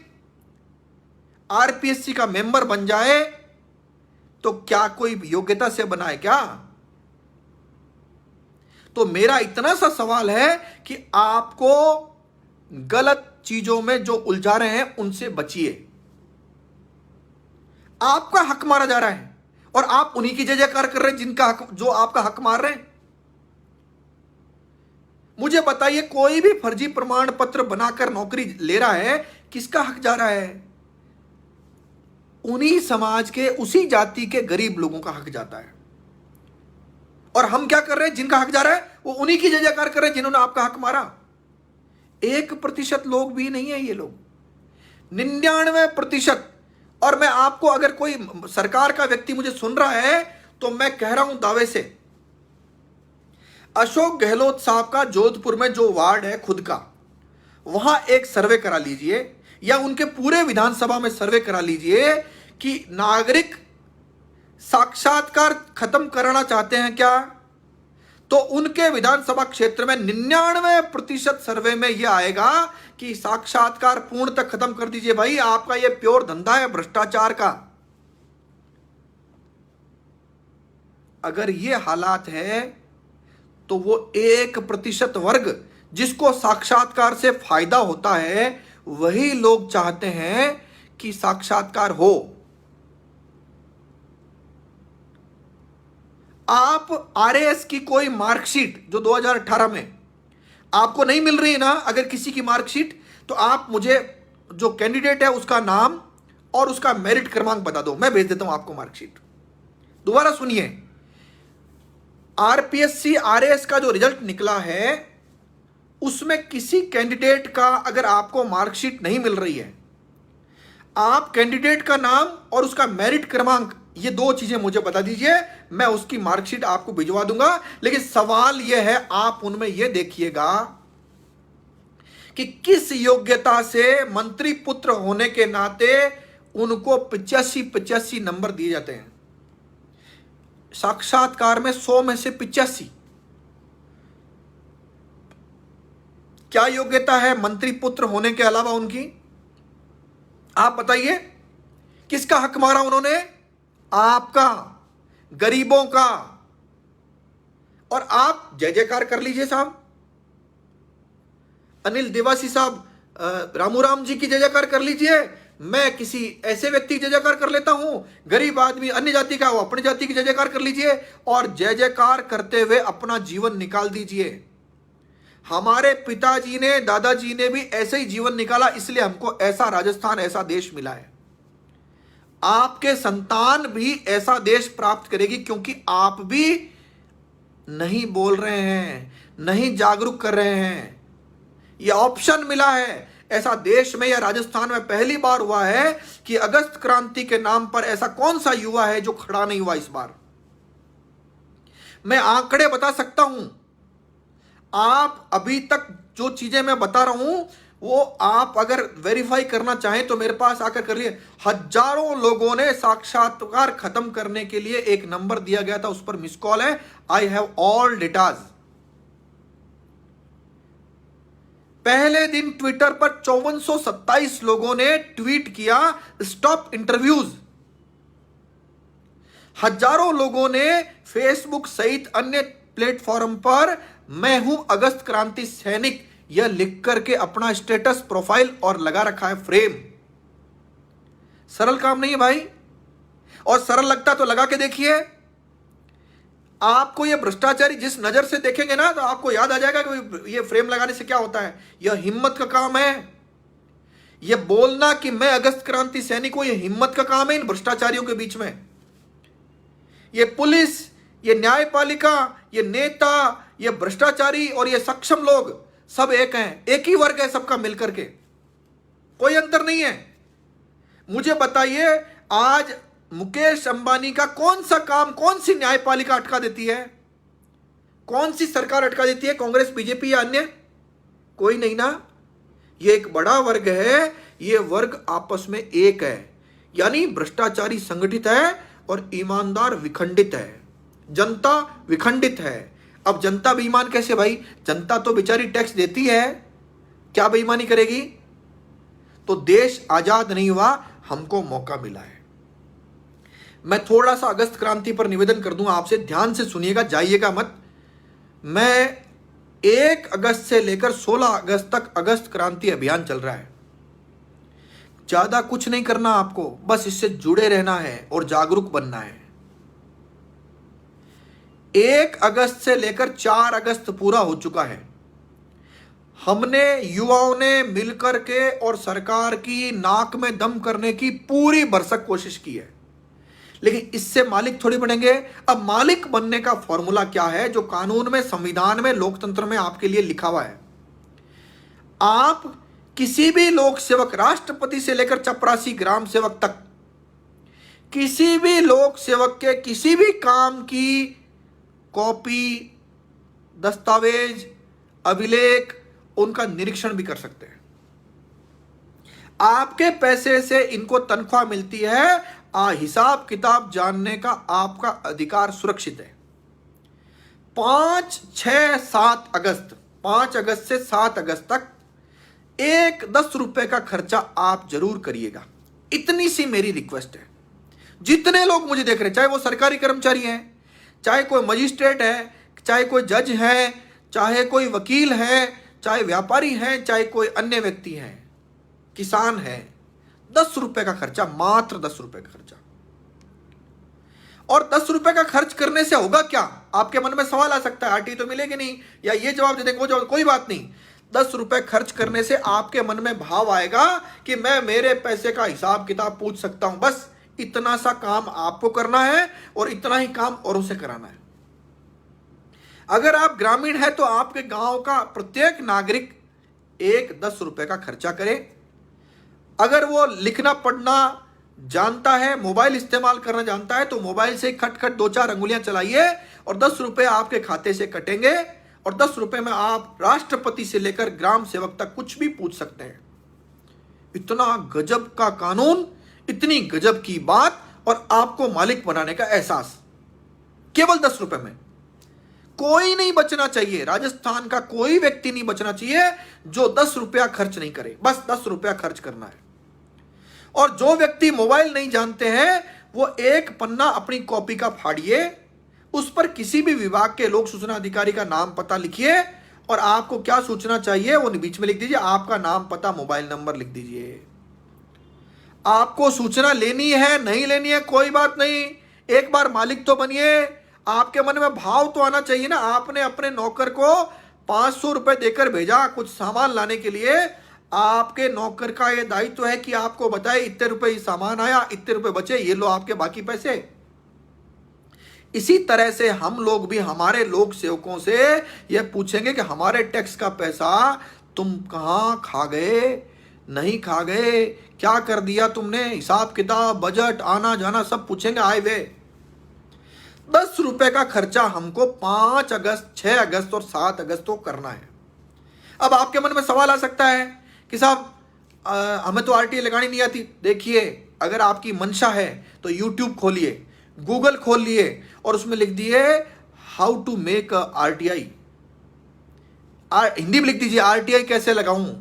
आरपीएससी का मेंबर बन जाए तो क्या कोई योग्यता से बना है क्या? तो मेरा इतना सा सवाल है कि आपको गलत चीजों में जो उलझा रहे हैं उनसे बचिए। आपका हक मारा जा रहा है और आप उन्हीं की जय जयकार कर रहे हैं जिनका हक, जो आपका हक मार रहे हैं। मुझे बताइए, कोई भी फर्जी प्रमाण पत्र बनाकर नौकरी ले रहा है, किसका हक जा रहा है? उन्हीं समाज के, उसी जाति के गरीब लोगों का हक जाता है। और हम क्या कर रहे हैं? जिनका हक जा रहा है वो उन्हीं की जय जयकार कर रहे हैं जिन्होंने आपका हक मारा। 1% लोग भी नहीं है ये लोग, 99%। और मैं आपको, अगर कोई सरकार का व्यक्ति मुझे सुन रहा है तो मैं कह रहा हूं दावे से, अशोक गहलोत साहब का जोधपुर में जो वार्ड है खुद का, वहां एक सर्वे करा लीजिए, या उनके पूरे विधानसभा में सर्वे करा लीजिए कि नागरिक साक्षात्कार खत्म करना चाहते हैं क्या? तो उनके विधानसभा क्षेत्र में 99% सर्वे में यह आएगा कि साक्षात्कार पूर्ण तक खत्म कर दीजिए भाई, आपका यह प्योर धंधा है भ्रष्टाचार का। अगर यह हालात है तो वो 1% वर्ग जिसको साक्षात्कार से फायदा होता है, वही लोग चाहते हैं कि साक्षात्कार हो। आप आरएएस की कोई मार्कशीट जो 2018 में आपको नहीं मिल रही है ना, अगर किसी की मार्कशीट, तो आप मुझे जो कैंडिडेट है उसका नाम और उसका मेरिट क्रमांक बता दो, मैं भेज देता हूं आपको मार्कशीट। दोबारा सुनिए, आरपीएससी आरएएस का जो रिजल्ट निकला है उसमें किसी कैंडिडेट का अगर आपको मार्कशीट नहीं मिल रही है, आप कैंडिडेट का नाम और उसका मेरिट क्रमांक, ये दो चीजें मुझे बता दीजिए, मैं उसकी मार्कशीट आपको भिजवा दूंगा। लेकिन सवाल यह है, आप उनमें यह देखिएगा कि किस योग्यता से मंत्री पुत्र होने के नाते उनको 85 नंबर दिए जाते हैं। साक्षात्कार में 100 में से 85। क्या योग्यता है मंत्री पुत्र होने के अलावा उनकी? आप बताइए, किसका हक मारा उन्होंने? आपका, गरीबों का। और आप जय जयकार कर लीजिए साहब, अनिल देवासी साहब, रामू जी की जय जयकार कर लीजिए, मैं किसी ऐसे व्यक्ति की जय जयकार कर लेता हूं, गरीब आदमी अन्य जाति का, वो अपनी जाति की जय जयकार कर लीजिए, और जय जयकार करते हुए अपना जीवन निकाल दीजिए। हमारे पिताजी ने, दादाजी ने भी ऐसे ही जीवन निकाला, इसलिए हमको ऐसा राजस्थान, ऐसा देश मिला है। आपके संतान भी ऐसा देश प्राप्त करेगी, क्योंकि आप भी नहीं बोल रहे हैं, नहीं जागरूक कर रहे हैं। यह ऑप्शन मिला है। ऐसा देश में या राजस्थान में पहली बार हुआ है कि अगस्त क्रांति के नाम पर ऐसा कौन सा युवा है जो खड़ा नहीं हुआ इस बार। मैं आंकड़े बता सकता हूं, आप अभी तक जो चीजें मैं बता रहा हूं वो आप अगर वेरीफाई करना चाहें तो मेरे पास आकर कर लिए। हजारों लोगों ने साक्षात्कार खत्म करने के लिए एक नंबर दिया गया था, उस पर मिस कॉल है, आई हैव ऑल डेटाज। पहले दिन ट्विटर पर 5427 लोगों ने ट्वीट किया स्टॉप इंटरव्यूज। हजारों लोगों ने फेसबुक सहित अन्य प्लेटफॉर्म पर मैं हूं अगस्त क्रांति सैनिक यह लिख करके अपना स्टेटस प्रोफाइल और लगा रखा है फ्रेम। सरल काम नहीं है भाई, और सरल लगता तो लगा के देखिए। आपको यह भ्रष्टाचारी जिस नजर से देखेंगे ना, तो आपको याद आ जाएगा कि यह फ्रेम लगाने से क्या होता है। यह हिम्मत का काम है, यह बोलना कि मैं अगस्त क्रांति सैनिक हूं, यह हिम्मत का काम है इन भ्रष्टाचारियों के बीच में। यह पुलिस, ये न्यायपालिका, ये नेता, ये भ्रष्टाचारी और ये सक्षम लोग सब एक हैं, एक ही वर्ग है सबका मिलकर के, कोई अंतर नहीं है। मुझे बताइए, आज मुकेश अंबानी का कौन सा काम, कौन सी न्यायपालिका अटका देती है? कौन सी सरकार अटका देती है? कांग्रेस, बीजेपी या अन्य? कोई नहीं ना। ये एक बड़ा वर्ग है, ये वर्ग आपस में एक है, यानी भ्रष्टाचारी संगठित है और ईमानदार विखंडित है, जनता विखंडित है। अब जनता बेईमान कैसे भाई? जनता तो बेचारी टैक्स देती है, क्या बेईमानी करेगी? तो देश आजाद नहीं हुआ, हमको मौका मिला है। मैं थोड़ा सा अगस्त क्रांति पर निवेदन कर दूंगा आपसे, ध्यान से सुनिएगा, जाइएगा मत। मैं 1 अगस्त से लेकर 16 अगस्त तक अगस्त क्रांति अभियान चल रहा है। ज्यादा कुछ नहीं करना आपको, बस इससे जुड़े रहना है और जागरूक बनना है। 1 अगस्त से लेकर 4 अगस्त पूरा हो चुका है। हमने युवाओं ने मिलकर के और सरकार की नाक में दम करने की पूरी भरसक कोशिश की है, लेकिन इससे मालिक थोड़ी बनेंगे। अब मालिक बनने का फॉर्मूला क्या है, जो कानून में, संविधान में, लोकतंत्र में आपके लिए लिखा हुआ है। आप किसी भी लोक सेवक, राष्ट्रपति से लेकर चपरासी ग्राम सेवक तक, किसी भी लोक सेवक के किसी भी काम की कॉपी, दस्तावेज, अभिलेख, उनका निरीक्षण भी कर सकते हैं। आपके पैसे से इनको तनख्वाह मिलती है, हिसाब किताब जानने का आपका अधिकार सुरक्षित है। 5, 6, 7 अगस्त, 5 अगस्त से 7 अगस्त तक 10 रुपए का खर्चा आप जरूर करिएगा। इतनी सी मेरी रिक्वेस्ट है। जितने लोग मुझे देख रहे हैं, चाहे वो सरकारी कर्मचारी हैं, चाहे कोई मजिस्ट्रेट है, चाहे कोई जज है, चाहे कोई वकील है, चाहे व्यापारी है, चाहे कोई अन्य व्यक्ति है, किसान है, 10 रुपए का खर्चा, मात्र 10 रुपए का खर्चा। और 10 रुपए का खर्च करने से होगा क्या? आपके मन में सवाल आ सकता है, आरटी तो मिलेगी नहीं, या ये जवाब दे देंगे वो जवाब, कोई बात नहीं। 10 रुपए खर्च करने से आपके मन में भाव आएगा कि मैं मेरे पैसे का हिसाब किताब पूछ सकता हूं। बस इतना सा काम आपको करना है और इतना ही काम औरों से कराना है। अगर आप ग्रामीण है तो आपके गांव का प्रत्येक नागरिक एक 10 रुपए का खर्चा करे। अगर वो लिखना पढ़ना जानता है, मोबाइल इस्तेमाल करना जानता है, तो मोबाइल से खट खट 2-4 अंगुलियां चलाइए और 10 रुपए आपके खाते से कटेंगे और 10 रुपए में आप राष्ट्रपति से लेकर ग्राम सेवक तक कुछ भी पूछ सकते हैं। इतना गजब का कानून, इतनी गजब की बात और आपको मालिक बनाने का एहसास केवल 10 रुपए में। कोई नहीं बचना चाहिए, राजस्थान का कोई व्यक्ति नहीं बचना चाहिए जो 10 रुपया खर्च नहीं करे। बस 10 रुपया खर्च करना है। और जो व्यक्ति मोबाइल नहीं जानते हैं वो एक पन्ना अपनी कॉपी का फाड़िए, उस पर किसी भी विभाग के लोक सूचना अधिकारी का नाम पता लिखिए और आपको क्या सूचना चाहिए वो बीच में लिख दीजिए, आपका नाम पता मोबाइल नंबर लिख दीजिए। आपको सूचना लेनी है नहीं लेनी है कोई बात नहीं, एक बार मालिक तो बनिए। आपके मन में भाव तो आना चाहिए ना। आपने अपने नौकर को 500 रुपए देकर भेजा कुछ सामान लाने के लिए, आपके नौकर का यह दायित्व है कि आपको बताए इतने रुपए सामान आया, इतने रुपए बचे, ये लो आपके बाकी पैसे। इसी तरह से हम लोग भी हमारे लोक सेवकों से यह पूछेंगे कि हमारे टैक्स का पैसा तुम कहां खा गए, नहीं खा गए, क्या कर दिया तुमने, हिसाब किताब बजट आना जाना सब पूछेंगे आए वे। 10 रुपए का खर्चा हमको 5 अगस्त 6 अगस्त और 7 अगस्त को करना है। अब आपके मन में सवाल आ सकता है कि साहब हमें तो आरटीआई लगानी नहीं आती। देखिए, अगर आपकी मंशा है तो यूट्यूब खोलिए, गूगल खोल लिए और उसमें लिख दिए how to make RTI, Hindi में लिख दीजिए आरटीआई कैसे लगाऊं।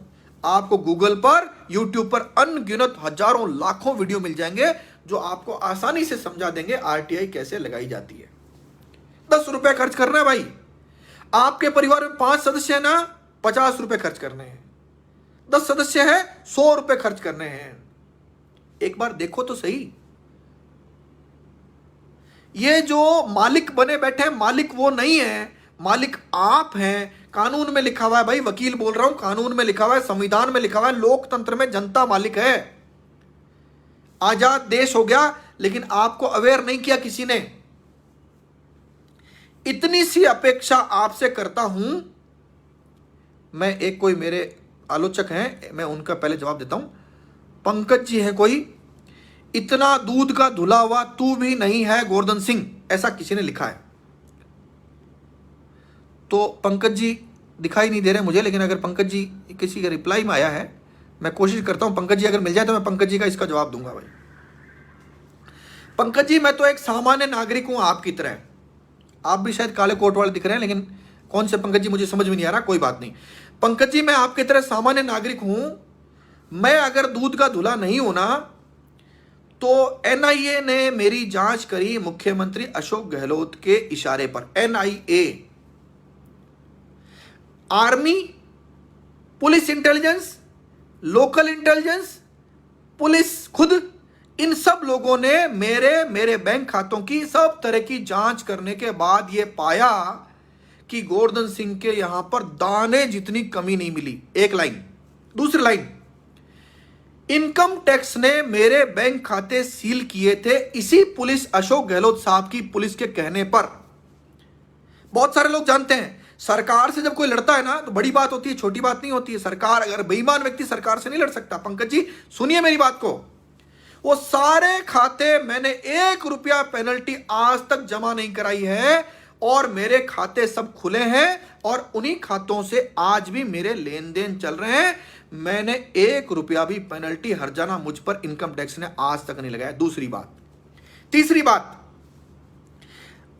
आपको गूगल पर यूट्यूब पर अनगिनत हजारों लाखों वीडियो मिल जाएंगे जो आपको आसानी से समझा देंगे आरटीआई कैसे लगाई जाती है। 10 रुपए खर्च करना है भाई। आपके परिवार में 5 सदस्य है ना, 50 रुपए खर्च करने हैं। 10 सदस्य है 100 रुपए खर्च करने हैं। एक बार देखो तो सही। ये जो मालिक बने बैठे हैं, मालिक वो नहीं है, मालिक आप हैं। कानून में लिखा हुआ है भाई, वकील बोल रहा हूं, कानून में लिखा हुआ है, संविधान में लिखा हुआ है, लोकतंत्र में जनता मालिक है। आजाद देश हो गया लेकिन आपको अवेयर नहीं किया किसी ने। इतनी सी अपेक्षा आपसे करता हूं मैं। एक कोई मेरे आलोचक हैं, मैं उनका पहले जवाब देता हूं। पंकज जी है कोई, इतना दूध का धुला हुआ तू भी नहीं है गोवर्धन सिंह, ऐसा किसी ने लिखा है। तो पंकज जी दिखाई नहीं दे रहे मुझे, लेकिन अगर पंकज जी किसी का रिप्लाई में आया है, मैं कोशिश करता हूं पंकज जी अगर मिल जाए तो मैं पंकज जी का इसका जवाब दूंगा भाई। पंकज जी, मैं तो एक सामान्य नागरिक हूं आपकी तरह। आप भी शायद काले कोट वाले दिख रहे हैं, लेकिन कौन से पंकज जी मुझे समझ में नहीं आ रहा, कोई बात नहीं। पंकज जी, मैं आपकी तरह सामान्य नागरिक हूं। मैं अगर दूध का धुला नहीं होना तो एनआईए ने मेरी जांच करी मुख्यमंत्री अशोक गहलोत के इशारे पर। NIA, army, police intelligence, local intelligence, police खुद, इन सब लोगों ने मेरे बैंक खातों की सब तरह की जांच करने के बाद यह पाया कि गोवर्धन सिंह के यहां पर दाने जितनी कमी नहीं मिली। एक लाइन। दूसरी लाइन, इनकम टैक्स ने मेरे बैंक खाते सील किए थे इसी पुलिस अशोक गहलोत साहब की पुलिस के कहने पर। बहुत सारे लोग जानते हैं सरकार से जब कोई लड़ता है ना तो बड़ी बात होती है, छोटी बात नहीं होती है। सरकार, अगर बेईमान व्यक्ति सरकार से नहीं लड़ सकता। पंकज जी सुनिए मेरी बात को, वो सारे खाते मैंने 1 रुपया पेनल्टी आज तक जमा नहीं कराई है और मेरे खाते सब खुले हैं और उन्हीं खातों से आज भी मेरे लेन देन चल रहे हैं। मैंने 1 रुपया भी पेनल्टी हर्जाना मुझ पर इनकम टैक्स ने आज तक नहीं लगाया। दूसरी बात। तीसरी बात,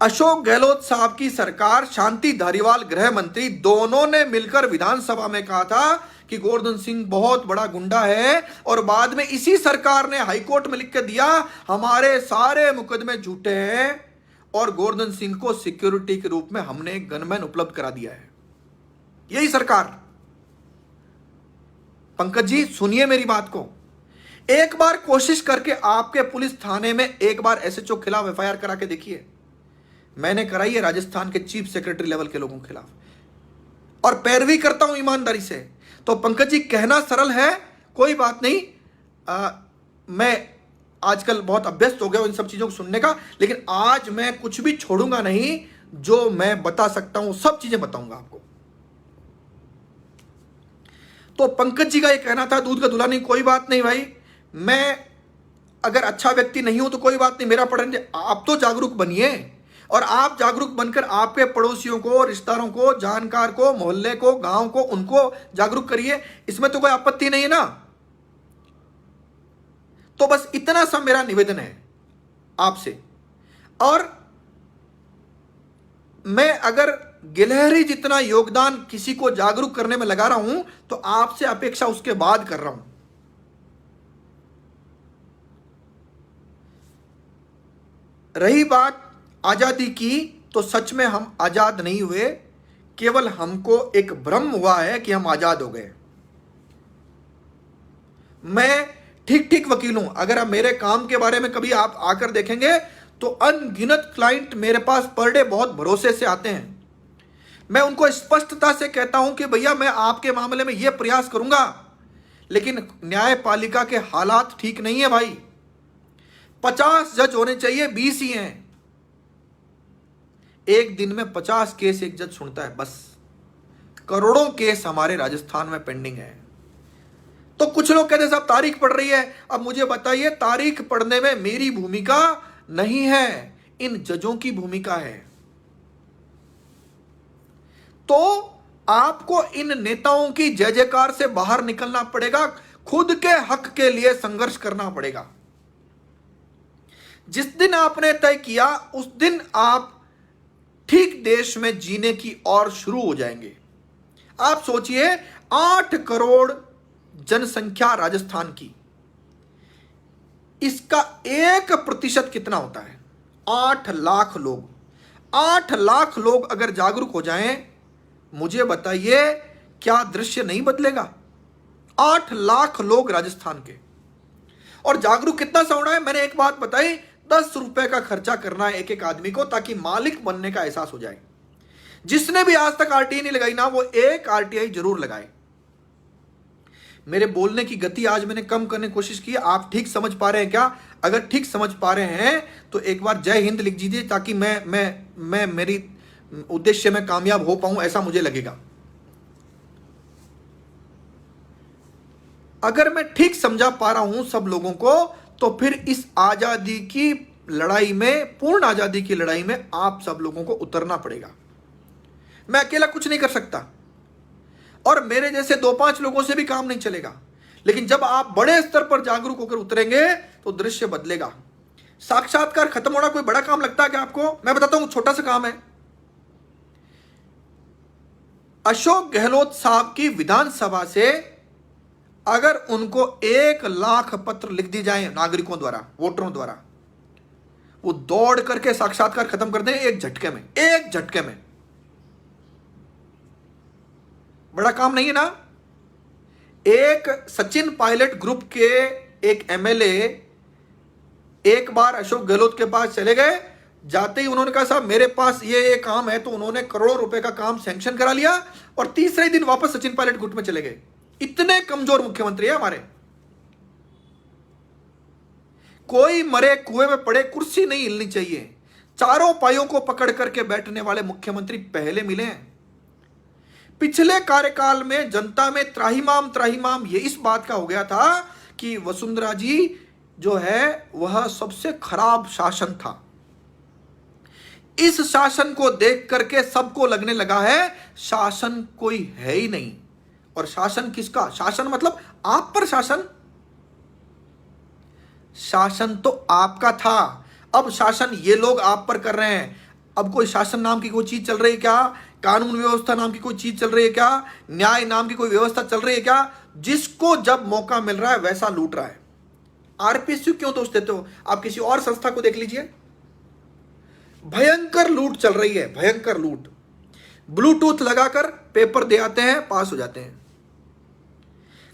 अशोक गहलोत साहब की सरकार, शांति धारीवाल गृह मंत्री, दोनों ने मिलकर विधानसभा में कहा था कि गोवर्धन सिंह बहुत बड़ा गुंडा है और बाद में इसी सरकार ने हाईकोर्ट में लिख के दिया हमारे सारे मुकदमे झूठे हैं और गोवर्धन सिंह को सिक्योरिटी के रूप में हमने गनमैन उपलब्ध करा दिया है। यही सरकार। पंकज जी सुनिए मेरी बात को, एक बार कोशिश करके आपके पुलिस थाने में एक बार एसएचओ खिलाफ एफआईआर करा के देखिए। मैंने कराई है राजस्थान के चीफ सेक्रेटरी लेवल के लोगों के खिलाफ, और पैरवी करता हूं ईमानदारी से। तो पंकज जी, कहना सरल है, कोई बात नहीं। मैं आजकल बहुत अभ्यस्त हो गया हूं इन सब चीजों को सुनने का, लेकिन आज मैं कुछ भी छोड़ूंगा नहीं। जो मैं बता सकता हूं सब चीजें बताऊंगा आपको। तो पंकज जी का ये कहना था दूध का दूल्हा नहीं, कोई बात नहीं भाई, मैं अगर अच्छा व्यक्ति नहीं हूं तो कोई बात नहीं, मेरा पढ़ने। आप तो जागरूक बनिए, और आप जागरूक बनकर आपके पड़ोसियों को, रिश्तेदारों को, जानकार को, मोहल्ले को, गांव को, उनको जागरूक करिए। इसमें तो कोई आपत्ति नहीं है ना। तो बस इतना सा मेरा निवेदन है आपसे। और मैं अगर गिलहरी जितना योगदान किसी को जागरूक करने में लगा रहा हूं, तो आपसे अपेक्षा उसके बाद कर रहा हूं। रही बात आजादी की, तो सच में हम आजाद नहीं हुए, केवल हमको एक भ्रम हुआ है कि हम आजाद हो गए। मैं ठीक ठीक वकील हूं। अगर आप मेरे काम के बारे में कभी आप आकर देखेंगे तो अनगिनत क्लाइंट मेरे पास पर डे बहुत भरोसे से आते हैं। मैं उनको स्पष्टता से कहता हूं कि भैया मैं आपके मामले में यह प्रयास करूंगा, लेकिन न्यायपालिका के हालात ठीक नहीं है भाई। 50 जज होने चाहिए, 20 ही हैं। एक दिन में 50 केस एक जज सुनता है बस। करोड़ों केस हमारे राजस्थान में पेंडिंग है। तो कुछ लोग कहते हैं साहब तारीख पढ़ रही है। अब मुझे बताइए, तारीख पढ़ने में मेरी भूमिका नहीं है, इन जजों की भूमिका है। तो आपको इन नेताओं की जय जयकार से बाहर निकलना पड़ेगा, खुद के हक के लिए संघर्ष करना पड़ेगा। जिस दिन आपने तय किया उस दिन आप ठीक देश में जीने की ओर शुरू हो जाएंगे। आप सोचिए, 8 करोड़ जनसंख्या राजस्थान की, इसका 1% कितना होता है? 8 लाख लोग। 8 लाख लोग अगर जागरूक हो जाएं, मुझे बताइए क्या दृश्य नहीं बदलेगा? 8 लाख लोग राजस्थान के, और जागरूक कितना सा होना है? मैंने एक बात बताई, 10 रुपए का खर्चा करना है एक एक आदमी को, ताकि मालिक बनने का एहसास हो जाए। जिसने भी आज तक आरटीआई नहीं लगाई ना, वो एक आरटीआई जरूर लगाए। मेरे बोलने की गति आज मैंने कम करने की कोशिश की। आप ठीक समझ पा रहे हैं क्या? अगर ठीक समझ पा रहे हैं तो एक बार जय हिंद लिख दीजिए, ताकि मैं मेरी उद्देश्य में कामयाब हो पाऊं, ऐसा मुझे लगेगा। अगर मैं ठीक समझा पा रहा हूं सब लोगों को, तो फिर इस आजादी की लड़ाई में, पूर्ण आजादी की लड़ाई में आप सब लोगों को उतरना पड़ेगा। मैं अकेला कुछ नहीं कर सकता, और मेरे जैसे 2-5 लोगों से भी काम नहीं चलेगा। लेकिन जब आप बड़े स्तर पर जागरूक होकर उतरेंगे तो दृश्य बदलेगा। साक्षात्कार खत्म होना कोई बड़ा काम लगता है क्या आपको? मैं बताता हूं, छोटा सा काम है। अशोक गहलोत साहब की विधानसभा से अगर उनको 1 लाख पत्र लिख दिए जाए नागरिकों द्वारा, वोटरों द्वारा, वो दौड़ करके साक्षात्कार खत्म कर दें एक झटके में, एक झटके में। बड़ा काम नहीं है ना? एक सचिन पायलट ग्रुप के एक एमएलए एक बार अशोक गहलोत के पास चले गए। जाते ही उन्होंने कहा साहब मेरे पास ये काम है, तो उन्होंने करोड़ों रुपए का काम सैंक्शन करा लिया, और तीसरे दिन वापस सचिन पायलट ग्रुप में चले गए। इतने कमजोर मुख्यमंत्री है हमारे। कोई मरे कुएं में पड़े, कुर्सी नहीं हिलनी चाहिए। चारों पायों को पकड़ करके बैठने वाले मुख्यमंत्री पहले मिले हैं। पिछले कार्यकाल में जनता में त्राहिमाम ये इस बात का हो गया था कि वसुंधरा जी जो है वह सबसे खराब शासन था। इस शासन को देख करके सबको लगने लगा है शासन कोई है ही नहीं। और शासन किसका? शासन मतलब आप पर शासन। शासन तो आपका था, अब शासन ये लोग आप पर कर रहे हैं। अब कोई शासन नाम की कोई चीज चल रही है क्या? कानून व्यवस्था नाम की कोई चीज चल रही है क्या? न्याय नाम की कोई व्यवस्था चल रही है क्या? जिसको जब मौका मिल रहा है वैसा लूट रहा है। आरपीएसयू क्यों दोष देते हो? आप किसी और संस्था को देख लीजिए, भयंकर लूट चल रही है, भयंकर लूट। ब्लूटूथ लगाकर पेपर दे आते हैं, पास हो जाते हैं।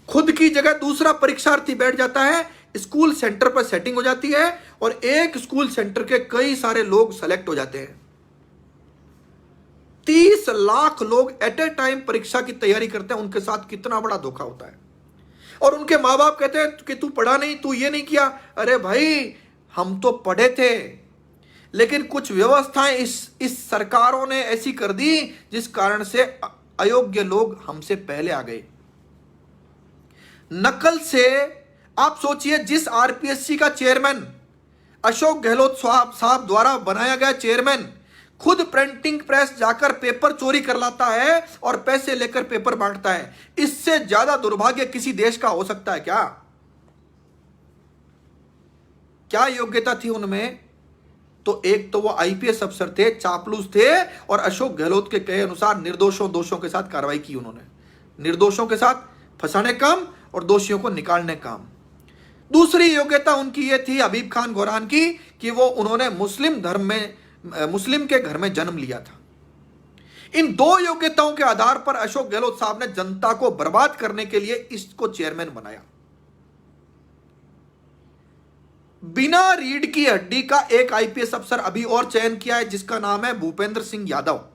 खुद की जगह दूसरा परीक्षार्थी बैठ जाता है, स्कूल सेंटर पर सेटिंग हो जाती है और एक स्कूल सेंटर के कई सारे लोग सेलेक्ट हो जाते हैं। 30 लाख लोग एट ए टाइम परीक्षा की तैयारी करते हैं। उनके साथ कितना बड़ा धोखा होता है। और उनके मां बाप कहते हैं कि तू पढ़ा नहीं, तू ये नहीं किया। अरे भाई, हम तो पढ़े थे, लेकिन कुछ व्यवस्थाएं इस सरकारों ने ऐसी कर दी जिस कारण से अयोग्य लोग हमसे पहले आ गए। नकल से आप सोचिए, जिस आरपीएससी का चेयरमैन अशोक गहलोत साहब द्वारा बनाया गया चेयरमैन खुद प्रिंटिंग प्रेस जाकर पेपर चोरी कर लाता है और पैसे लेकर पेपर बांटता है, इससे ज्यादा दुर्भाग्य किसी देश का हो सकता है क्या? क्या योग्यता थी उनमें? तो एक तो वो आईपीएस अफसर थे, चापलूस थे, और अशोक गहलोत के कहे अनुसार निर्दोषों दोषों के साथ कार्रवाई की उन्होंने। निर्दोषों के साथ फंसाने काम और दोषियों को निकालने काम। दूसरी योग्यता उनकी ये थी हबीब खान गोरान की कि वो उन्होंने मुस्लिम के घर में जन्म लिया था। इन दो योग्यताओं के आधार पर अशोक गहलोत साहब ने जनता को बर्बाद करने के लिए इसको चेयरमैन बनाया। बिना रीढ़ की हड्डी का एक आईपीएस अफसर अभी और चयन किया है, जिसका नाम है भूपेंद्र सिंह यादव।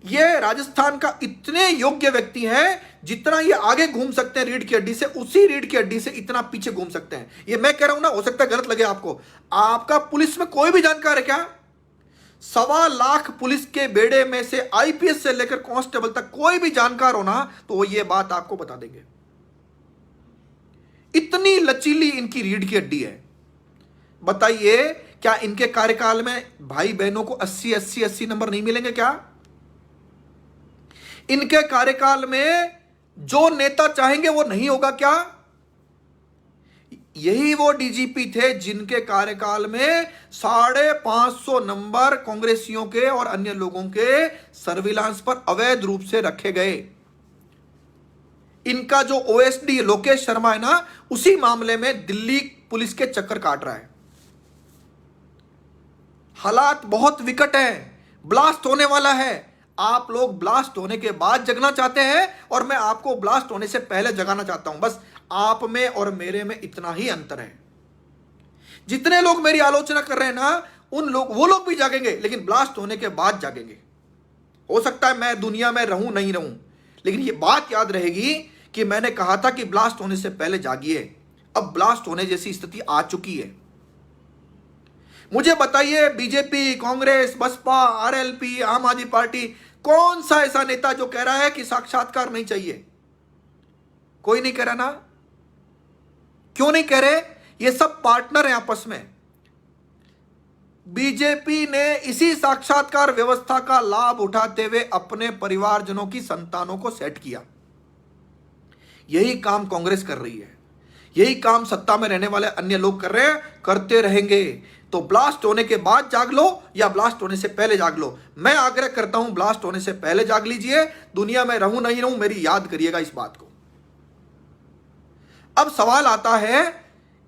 यह राजस्थान का इतने योग्य व्यक्ति है, जितना ये आगे घूम सकते हैं रीढ़ की हड्डी से, उसी रीढ़ की हड्डी से इतना पीछे घूम सकते हैं। ये मैं कह रहा हूं ना, हो सकता है गलत लगे आपको। आपका पुलिस में कोई भी जानकार है क्या? 1.25 लाख पुलिस के बेड़े में से आईपीएस से लेकर कांस्टेबल तक कोई भी जानकार हो ना, तो वो ये बात आपको बता देंगे। इतनी लचीली इनकी रीढ़ की हड्डी है। बताइए, क्या इनके कार्यकाल में भाई बहनों को 80 नंबर नहीं मिलेंगे क्या? इनके कार्यकाल में जो नेता चाहेंगे वो नहीं होगा क्या? यही वो डीजीपी थे जिनके कार्यकाल में 550 नंबर कांग्रेसियों के और अन्य लोगों के सर्विलांस पर अवैध रूप से रखे गए। इनका जो ओएसडी लोकेश शर्मा है ना, उसी मामले में दिल्ली पुलिस के चक्कर काट रहा है। हालात बहुत विकट है, ब्लास्ट होने वाला है। आप लोग ब्लास्ट होने के बाद जगना चाहते हैं और मैं आपको ब्लास्ट होने से पहले जगाना चाहता हूं। बस आप में और मेरे में इतना ही अंतर है। जितने लोग मेरी आलोचना कर रहे हैं ना, वो लोग भी जागेंगे, लेकिन ब्लास्ट होने के बाद जागेंगे। हो सकता है मैं दुनिया में रहूं नहीं रहूं, लेकिन ये बात याद रहेगी कि मैंने कहा था कि ब्लास्ट होने से पहले जागिए। अब ब्लास्ट होने जैसी स्थिति आ चुकी है। मुझे बताइए, बीजेपी, कांग्रेस, बसपा, आरएलपी, आम आदमी पार्टी, कौन सा ऐसा नेता जो कह रहा है कि साक्षात्कार नहीं चाहिए? कोई नहीं कह रहा ना। क्यों नहीं कह रहे? ये सब पार्टनर हैं आपस में। बीजेपी ने इसी साक्षात्कार व्यवस्था का लाभ उठाते हुए अपने परिवारजनों की संतानों को सेट किया। यही काम कांग्रेस कर रही है, यही काम सत्ता में रहने वाले अन्य लोग कर रहे हैं, करते रहेंगे। तो ब्लास्ट होने के बाद जाग लो या ब्लास्ट होने से पहले जाग लो। मैं आग्रह करता हूं, ब्लास्ट होने से पहले जाग लीजिए। दुनिया में रहूं नहीं रहूं, मेरी याद करिएगा इस बात को। अब सवाल आता है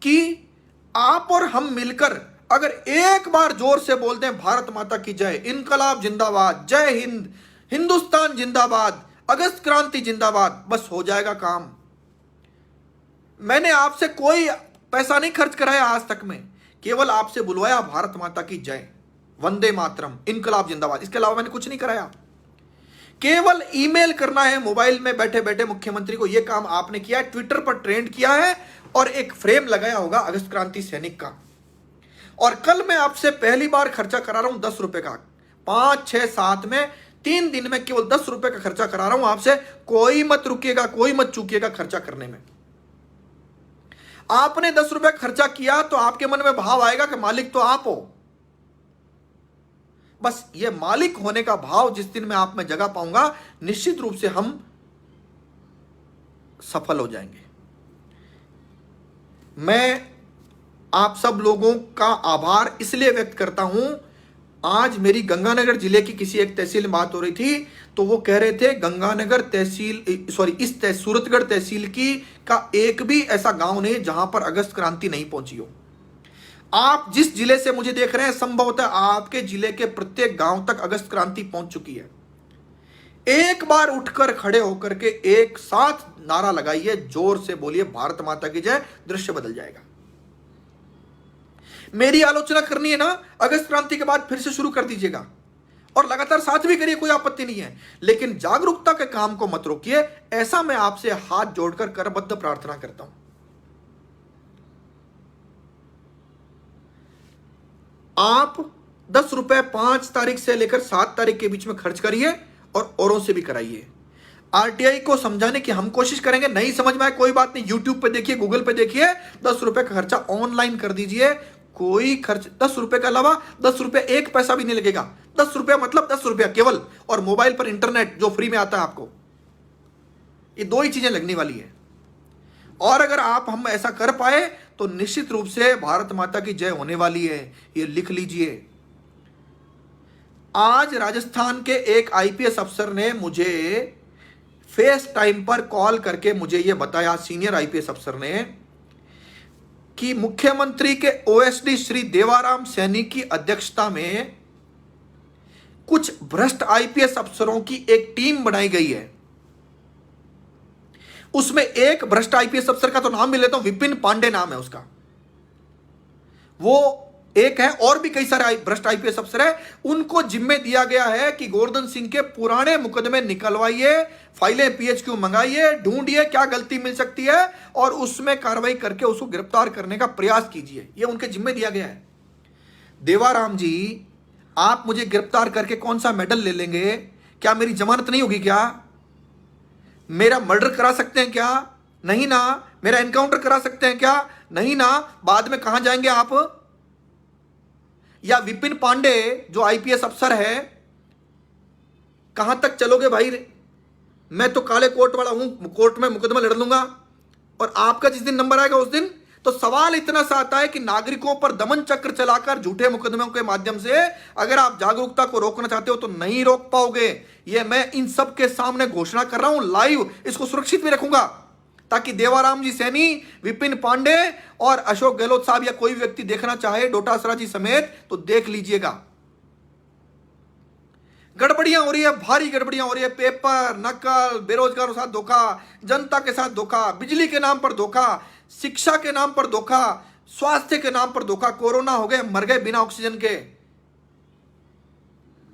कि आप और हम मिलकर अगर एक बार जोर से बोल दें भारत माता की जय, इनकलाब जिंदाबाद, जय हिंद, हिंदुस्तान जिंदाबाद, अगस्त क्रांति जिंदाबाद, बस हो जाएगा काम। मैंने आपसे कोई पैसा नहीं खर्च कराया आज तक में, केवल आपसे बुलवाया भारत माता की जय, वंदे मातरम, इनकलाब जिंदाबाद। इसके अलावा मैंने कुछ नहीं कराया। केवल ईमेल करना है मोबाइल में बैठे बैठे मुख्यमंत्री को। यह काम आपने किया है, ट्विटर पर ट्रेंड किया है और एक फ्रेम लगाया होगा अगस्त क्रांति सैनिक का। और कल मैं आपसे पहली बार खर्चा करा रहा हूं 10 रुपए का। 5, 6, 7 में 3 दिन में केवल 10 रुपए का खर्चा करा रहा हूं आपसे। कोई मत रुकिएगा, कोई मत चूकिएगा खर्चा करने में। आपने 10 रुपए खर्चा किया तो आपके मन में भाव आएगा कि मालिक तो आप हो। बस ये मालिक होने का भाव जिस दिन मैं आप में जगा पाऊंगा, निश्चित रूप से हम सफल हो जाएंगे। मैं आप सब लोगों का आभार इसलिए व्यक्त करता हूं। आज मेरी गंगानगर जिले की किसी एक तहसील में बात हो रही थी, तो वो कह रहे थे गंगानगर तहसील, सूरतगढ़ तहसील की का एक भी ऐसा गांव नहीं जहां पर अगस्त क्रांति नहीं पहुंची हो। आप जिस जिले से मुझे देख रहे हैं, संभवतः आपके जिले के प्रत्येक गांव तक अगस्त क्रांति पहुंच चुकी है। एक बार उठकर खड़े होकर के एक साथ नारा लगाइए, जोर से बोलिए भारत माता की जय, दृश्य बदल जाएगा। मेरी आलोचना करनी है ना, अगस्त क्रांति के बाद फिर से शुरू कर दीजिएगा और लगातार साथ भी करिए, कोई आपत्ति नहीं है, लेकिन जागरूकता के काम को मत रोकिए। ऐसा मैं आपसे हाथ जोड़कर करबद्ध प्रार्थना करता हूं। आप 10 रुपए 5 तारीख से लेकर 7 तारीख के बीच में खर्च करिए और औरों से भी कराइए। आरटीआई को समझाने की हम कोशिश करेंगे, नहीं समझ में आए कोई बात नहीं, यूट्यूब पे देखिए, गूगल पे देखिए, 10 रुपए का खर्चा ऑनलाइन कर दीजिए। कोई खर्च 10 रुपए के अलावा 10 रुपए एक पैसा भी नहीं लगेगा। 10 रुपया मतलब 10 रुपया केवल, और मोबाइल पर इंटरनेट जो फ्री में आता है आपको, ये 2 ही चीजें लगने वाली है। और अगर हम ऐसा कर पाए तो निश्चित रूप से भारत माता की जय होने वाली है, ये लिख लीजिए। आज राजस्थान के एक आईपीएस अफसर ने मुझे फेस टाइम पर कॉल करके मुझे यह बताया, सीनियर आईपीएस अफसर ने, कि मुख्यमंत्री के ओएसडी श्री देवाराम सैनी की अध्यक्षता में कुछ भ्रष्ट आईपीएस अफसरों की एक टीम बनाई गई है। उसमें एक भ्रष्ट आईपीएस अफसर का तो नाम भी लेता हूं, विपिन पांडे नाम है उसका, वो एक है, और भी कई सारे भ्रष्ट आईपीएस अफसर है। उनको जिम्मे दिया गया है कि गोवर्धन सिंह के पुराने मुकदमे निकलवाइए, फाइलें पीएचक्यू मंगाइए, ढूंढिए क्या गलती मिल सकती है और उसमें कार्रवाई करके उसको गिरफ्तार करने का प्रयास कीजिए, यह उनके जिम्मे दिया गया है। देवाराम जी, आप मुझे गिरफ्तार करके कौन सा मेडल ले लेंगे? क्या मेरी जमानत नहीं होगी? क्या मेरा मर्डर करा सकते हैं? क्या नहीं ना। मेरा एनकाउंटर करा सकते हैं? क्या नहीं ना। बाद में कहां जाएंगे आप? या विपिन पांडे जो आईपीएस अफसर है, कहां तक चलोगे भाई? मैं तो काले कोट वाला हूं, कोर्ट में मुकदमा लड़ लूंगा, और आपका जिस दिन नंबर आएगा उस दिन तो सवाल इतना सा आता है कि नागरिकों पर दमन चक्र चलाकर झूठे मुकदमों के माध्यम से अगर आप जागरूकता को रोकना चाहते हो तो नहीं रोक पाओगे। यह मैं इन सब के सामने घोषणा कर रहा हूं लाइव, इसको सुरक्षित भी रखूंगा ताकि देवाराम जी सैनी, विपिन पांडे और अशोक गहलोत साहब या कोई व्यक्ति देखना चाहे, डोटासरा जी समेत, तो देख लीजिएगा। गड़बड़ियां हो रही है, भारी गड़बड़ियां हो रही है, पेपर नकल, बेरोजगारों के साथ धोखा, जनता के साथ धोखा, बिजली के नाम पर धोखा, शिक्षा के नाम पर धोखा, स्वास्थ्य के नाम पर धोखा। कोरोना हो गए, मर गए बिना ऑक्सीजन के।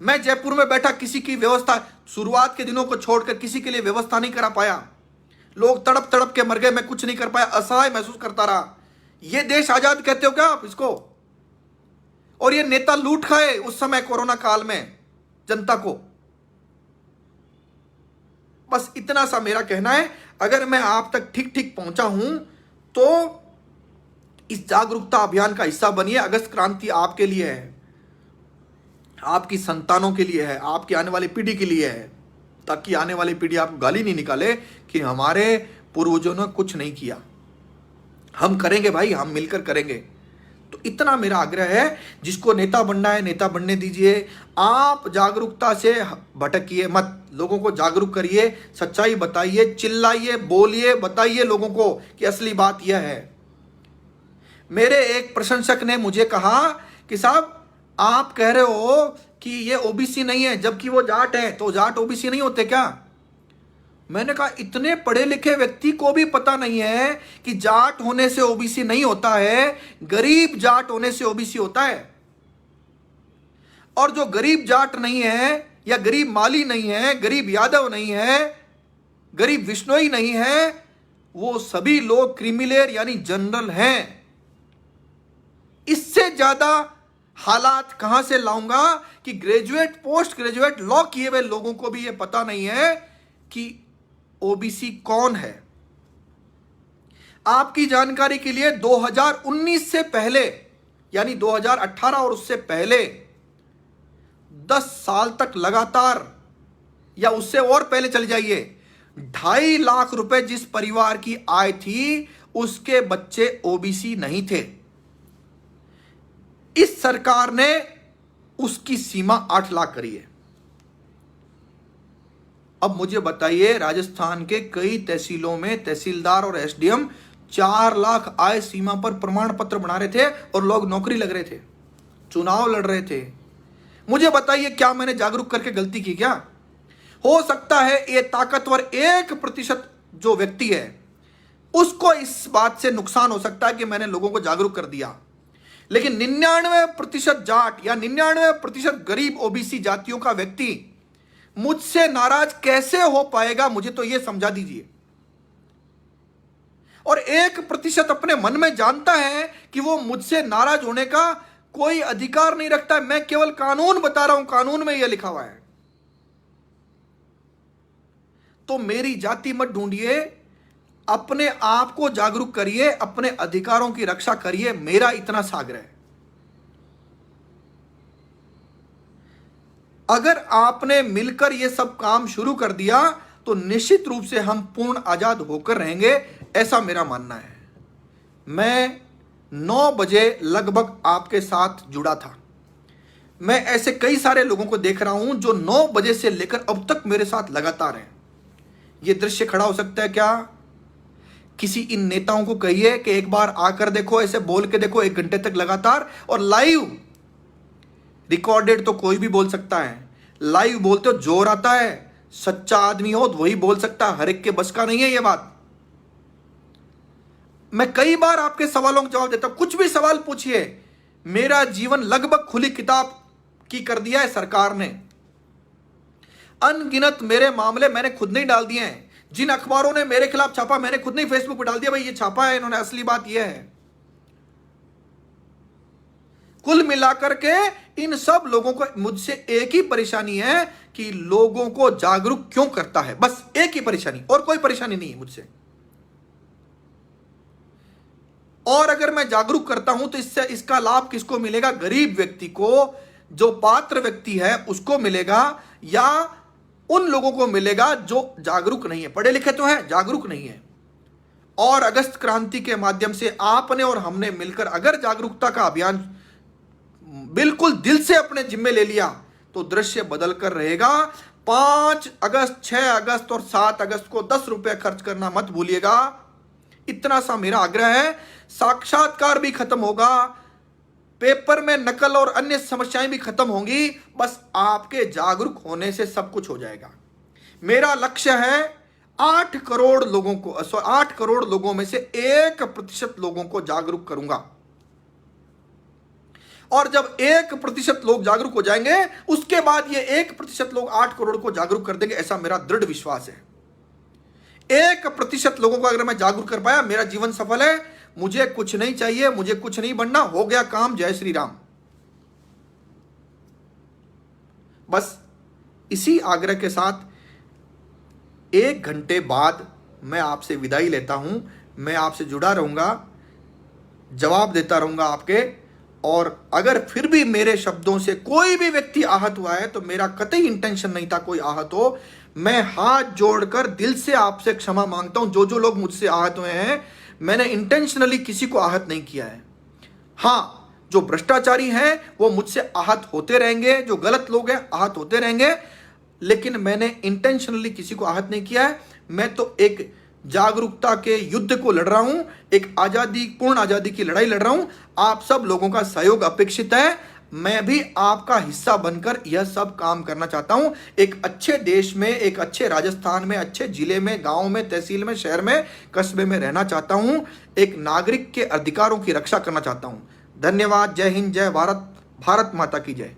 मैं जयपुर में बैठा, किसी की व्यवस्था, शुरुआत के दिनों को छोड़कर किसी के लिए व्यवस्था नहीं करा पाया। लोग तड़प तड़प के मर गए, मैं कुछ नहीं कर पाया, असहाय महसूस करता रहा। यह देश आजाद कहते हो क्या आप इसको? और ये नेता लूट खाए उस समय कोरोना काल में जनता को। बस इतना सा मेरा कहना है। अगर मैं आप तक ठीक ठीक पहुंचा हूं तो इस जागरूकता अभियान का हिस्सा बनिए। अगस्त क्रांति आपके लिए है, आपकी संतानों के लिए है, आपकी आने वाली पीढ़ी के लिए है, ताकि आने वाली पीढ़ी आपको गाली नहीं निकाले कि हमारे पूर्वजों ने कुछ नहीं किया। हम करेंगे भाई, हम मिलकर करेंगे। तो इतना मेरा आग्रह है, जिसको नेता बनना है नेता बनने दीजिए। आप जागरूकता से भटकिए मत, लोगों को जागरूक करिए, सच्चाई बताइए, चिल्लाइए, बोलिए, बताइए लोगों को कि असली बात यह है। मेरे एक प्रशंसक ने मुझे कहा कि साहब आप कह रहे हो कि ये ओबीसी नहीं है, जबकि वो जाट है, तो जाट ओबीसी नहीं होते क्या? मैंने कहा इतने पढ़े लिखे व्यक्ति को भी पता नहीं है कि जाट होने से ओबीसी नहीं होता है, गरीब जाट होने से ओबीसी होता है। और जो गरीब जाट नहीं है, या गरीब माली नहीं है, गरीब यादव नहीं है, गरीब विश्नोई नहीं है, वो सभी लोग क्रिमिलेयर यानी जनरल हैं। इससे ज्यादा हालात कहां से लाऊंगा कि ग्रेजुएट, पोस्ट ग्रेजुएट, लॉ किए हुए लोगों को भी यह पता नहीं है कि ओबीसी कौन है। आपकी जानकारी के लिए 2019 से पहले, यानी 2018 और उससे पहले 10 साल तक लगातार, या उससे और पहले चले जाइए, 2.5 लाख रुपए जिस परिवार की आय थी उसके बच्चे ओबीसी नहीं थे। इस सरकार ने उसकी सीमा 8 लाख करी है। अब मुझे बताइए, राजस्थान के कई तहसीलों में तहसीलदार और एसडीएम 4 लाख आय सीमा पर प्रमाण पत्र बना रहे थे और लोग नौकरी लग रहे थे, चुनाव लड़ रहे थे। मुझे बताइए, क्या मैंने जागरूक करके गलती की? क्या हो सकता है ये ताकतवर 1% जो व्यक्ति है उसको इस बात से नुकसान हो सकता है कि मैंने लोगों को जागरूक कर दिया, लेकिन 99% जाट या 99% गरीब ओबीसी जातियों का व्यक्ति मुझसे नाराज कैसे हो पाएगा, मुझे तो यह समझा दीजिए। और 1% अपने मन में जानता है कि वो मुझसे नाराज होने का कोई अधिकार नहीं रखता है। मैं केवल कानून बता रहा हूं, कानून में यह लिखा हुआ है। तो मेरी जाति मत ढूंढिए, अपने आप को जागरूक करिए, अपने अधिकारों की रक्षा करिए, मेरा इतना साग्रह है। अगर आपने मिलकर यह सब काम शुरू कर दिया तो निश्चित रूप से हम पूर्ण आजाद होकर रहेंगे, ऐसा मेरा मानना है। मैं 9 बजे लगभग आपके साथ जुड़ा था। मैं ऐसे कई सारे लोगों को देख रहा हूं जो 9 बजे से लेकर अब तक मेरे साथ लगातार हैं। यह दृश्य खड़ा हो सकता है क्या? किसी इन नेताओं को कहिए कि एक बार आकर देखो, ऐसे बोल के देखो 1 घंटे तक लगातार, और लाइव। रिकॉर्डेड तो कोई भी बोल सकता है, लाइव बोलते हो जोर आता है। सच्चा आदमी हो तो वही बोल सकता है, हर एक के बस का नहीं है यह बात। मैं कई बार आपके सवालों का जवाब देता हूं, कुछ भी सवाल पूछिए। मेरा जीवन लगभग खुली किताब की कर दिया है सरकार ने। अनगिनत मेरे मामले मैंने खुद नहीं डाल दिए हैं। जिन अखबारों ने मेरे खिलाफ छापा मैंने खुद नहीं फेसबुक पर डाल दिया, भाई ये छापा है इन्होंने। असली बात यह है, कुल मिलाकर के इन सब लोगों को मुझसे एक ही परेशानी है कि लोगों को जागरूक क्यों करता है, बस एक ही परेशानी, और कोई परेशानी नहीं है मुझसे। और अगर मैं जागरूक करता हूं तो इससे इसका लाभ किसको मिलेगा? गरीब व्यक्ति को, जो पात्र व्यक्ति है उसको मिलेगा, या उन लोगों को मिलेगा जो जागरूक नहीं है, पढ़े लिखे तो है, जागरूक नहीं है। और अगस्त क्रांति के माध्यम से आपने और हमने मिलकर अगर जागरूकता का अभियान बिल्कुल दिल से अपने जिम्मे ले लिया तो दृश्य बदल कर रहेगा। 5 अगस्त, 6 अगस्त और 7 अगस्त को 10 रुपए खर्च करना मत भूलिएगा, इतना सा मेरा आग्रह है। साक्षात्कार भी खत्म होगा, पेपर में नकल और अन्य समस्याएं भी खत्म होंगी, बस आपके जागरूक होने से सब कुछ हो जाएगा। मेरा लक्ष्य है 8 करोड़ लोगों को, 8 करोड़ लोगों में से 1% लोगों को जागरूक करूंगा। और जब 1% लोग जागरूक हो जाएंगे उसके बाद ये 1% लोग 8 करोड़ को जागरूक कर देंगे, ऐसा मेरा दृढ़ विश्वास है। 1% लोगों को अगर मैं जागरूक कर पाया मेरा जीवन सफल है। मुझे कुछ नहीं चाहिए, मुझे कुछ नहीं बनना, हो गया काम। जय श्री राम। बस इसी आग्रह के साथ 1 घंटे बाद मैं आपसे विदाई लेता हूं। मैं आपसे जुड़ा रहूंगा, जवाब देता रहूंगा आपके। और अगर फिर भी मेरे शब्दों से कोई भी व्यक्ति आहत हुआ है तो मेरा कतई इंटेंशन नहीं था कोई आहत हो। मैं हाथ जोड़कर दिल से आपसे क्षमा मांगता हूं। जो लोग मुझसे आहत हुए हैं, मैंने इंटेंशनली किसी को आहत नहीं किया है। हाँ, जो भ्रष्टाचारी हैं वो मुझसे आहत होते रहेंगे, जो गलत लोग हैं आहत होते रहेंगे, लेकिन मैंने इंटेंशनली किसी को आहत नहीं किया है। मैं तो एक जागरूकता के युद्ध को लड़ रहा हूं, एक आजादी, पूर्ण आजादी की लड़ाई लड़ रहा हूं। आप सब लोगों का सहयोग अपेक्षित है। मैं भी आपका हिस्सा बनकर यह सब काम करना चाहता हूं। एक अच्छे देश में, एक अच्छे राजस्थान में, अच्छे जिले में, गांव में, तहसील में, शहर में, कस्बे में रहना चाहता हूं। एक नागरिक के अधिकारों की रक्षा करना चाहता हूं। धन्यवाद। जय हिंद, जय भारत, भारत माता की जय।